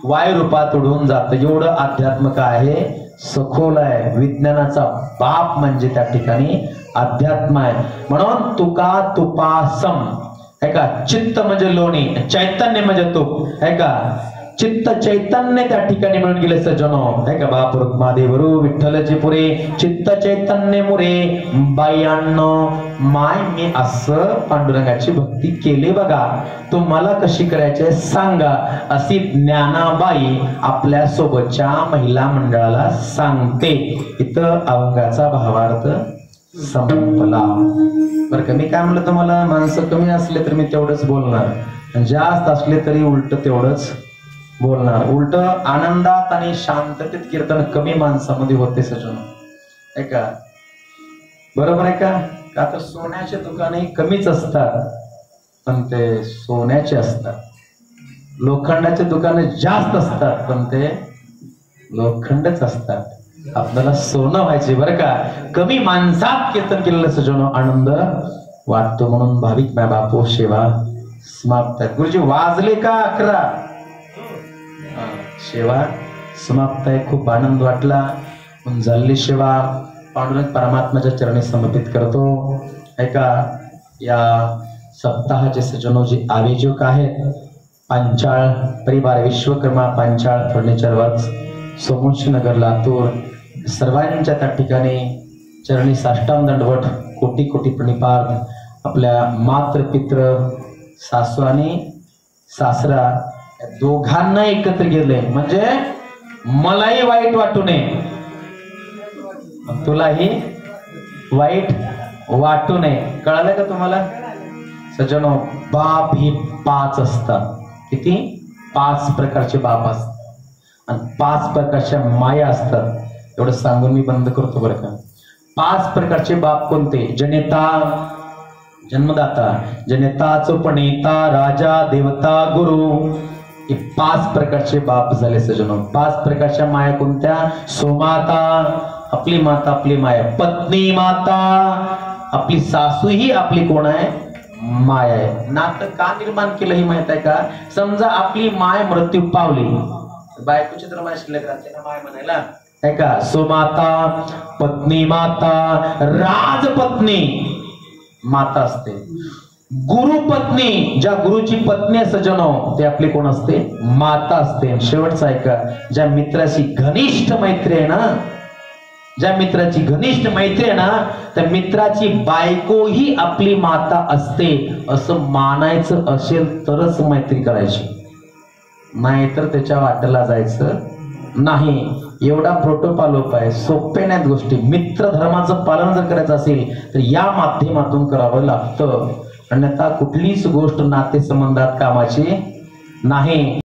वायू रूपात उडून जातं. एवढं अध्यात्म काय आहे, सखोल आहे. विज्ञानाचा बाप म्हणजे त्या ठिकाणी अध्यात्म आहे. म्हणून तुका तुपासम है का. चित्त म्हणजे लोणी, चैतन्य म्हणजे तूप है का. चित्त चैतन्य त्या ठिकाणी मिळून गेले सज्जनो है का. बाप रुक्मादेवरू विठ्ठलचे पुरे चित्त चैतन्य मुरे बायांनो. माय मी असं पांडुरंगाची भक्ती केली बघा, तुम्हाला कशी करायची सांगा, अशी ज्ञानाबाई आपल्या सोबतच्या महिला मंडळाला सांगते. इथं अभंगाचा भावार्थ संपला. बरं का. मी काय म्हणलं तुम्हाला, माणसं कमी असले तर मी तेवढंच बोलणार, आणि जास्त असले तरी उलट तेवढंच बोलणार. उलट आनंदात आणि शांततेत कीर्तन कमी माणसामध्ये होते सज्जनो आहे का. बरोबर आहे का. का तर सोन्याचे दुकाने कमीच असतात पण ते सोन्याचे असतात, लोखंडाचे दुकाने जास्त असतात पण ते लोखंडच असतात. आपल्याला सोनं व्हायचे बरं का. कमी माणसात कीर्तन केलेलं सज्जनो आनंद वाटतो. म्हणून भाविक माय बापू सेवा समाप्त आहे. गुरुजी वाजले का 11? सेवा समाप्त आहे. खूप आनंद वाटला. झाली सेवा पांडुरंग परमात्म्याच्या चरणी समर्पित करतो ऐका. या सप्ताहाचे सज्जनो जे आयोजक आहेत, पांचाळ परिवार विश्वकर्मा पांचाळ फर्निचर वर्क्स, सोमोशीनगर लातूर, सर्वांच्या त्या ठिकाणी चरणी साष्टांग दंडवट, कोटी कोटी प्रणिपात. आपल्या मात्र पित्र सासू आणि सासरा दोघांना एकत्र गेले म्हणजे मलाही वाईट वाटू नये, तुलाही वाईट वाटू नये. कळालं का तुम्हाला सज्जनो? बाप ही 5 असतात. किती? 5 प्रकारचे बाप असतात आणि 5 प्रकारच्या माया असतात. एवढं सांगून मी बंद करतो बरं का. 5 प्रकारचे बाप कोणते? जनेता जन्मदाता, जनेता चोपणेता, राजा, देवता, गुरु. हे 5 प्रकारचे बाप झाले सज्जनो. 5 प्रकारच्या माया कोणत्या? सोमाता आपली माता, आपली माया. पत्नी माता, आपली सासू ही आपली कोण आहे? माया आहे. नातं का निर्माण केलं ही माहित आहे का? समजा आपली माय मृत्यू पावली, बायकोची तर माय शिल्लक राहते ना माय म्हणायला आहे का. सोमाता, पत्नी माता, राजपत्नी माता असते. गुरुपत्नी, ज्या गुरुची पत्नी सज्जनो ते आपली कोण असते? माता असते. शेवटचं ऐका, ज्या मित्राची घनिष्ठ मैत्री आहे ना, ज्या मित्राची घनिष्ठ मैत्री आहे ना, त्या मित्राची बायको ही आपली माता असते असं मानायचं असेल तरच मैत्री करायची, नाहीतर त्याच्या वाटेला जायचं नाही. एवढा प्रोटोकॉल उपाय, सोपे नाहीत गोष्टी. मित्र धर्माचं पालन जर करायचं असेल तर या माध्यमातून करावं लागतं, अन्यथा कुठलीच गोष्ट नातेसंबंधात कामाची नाही.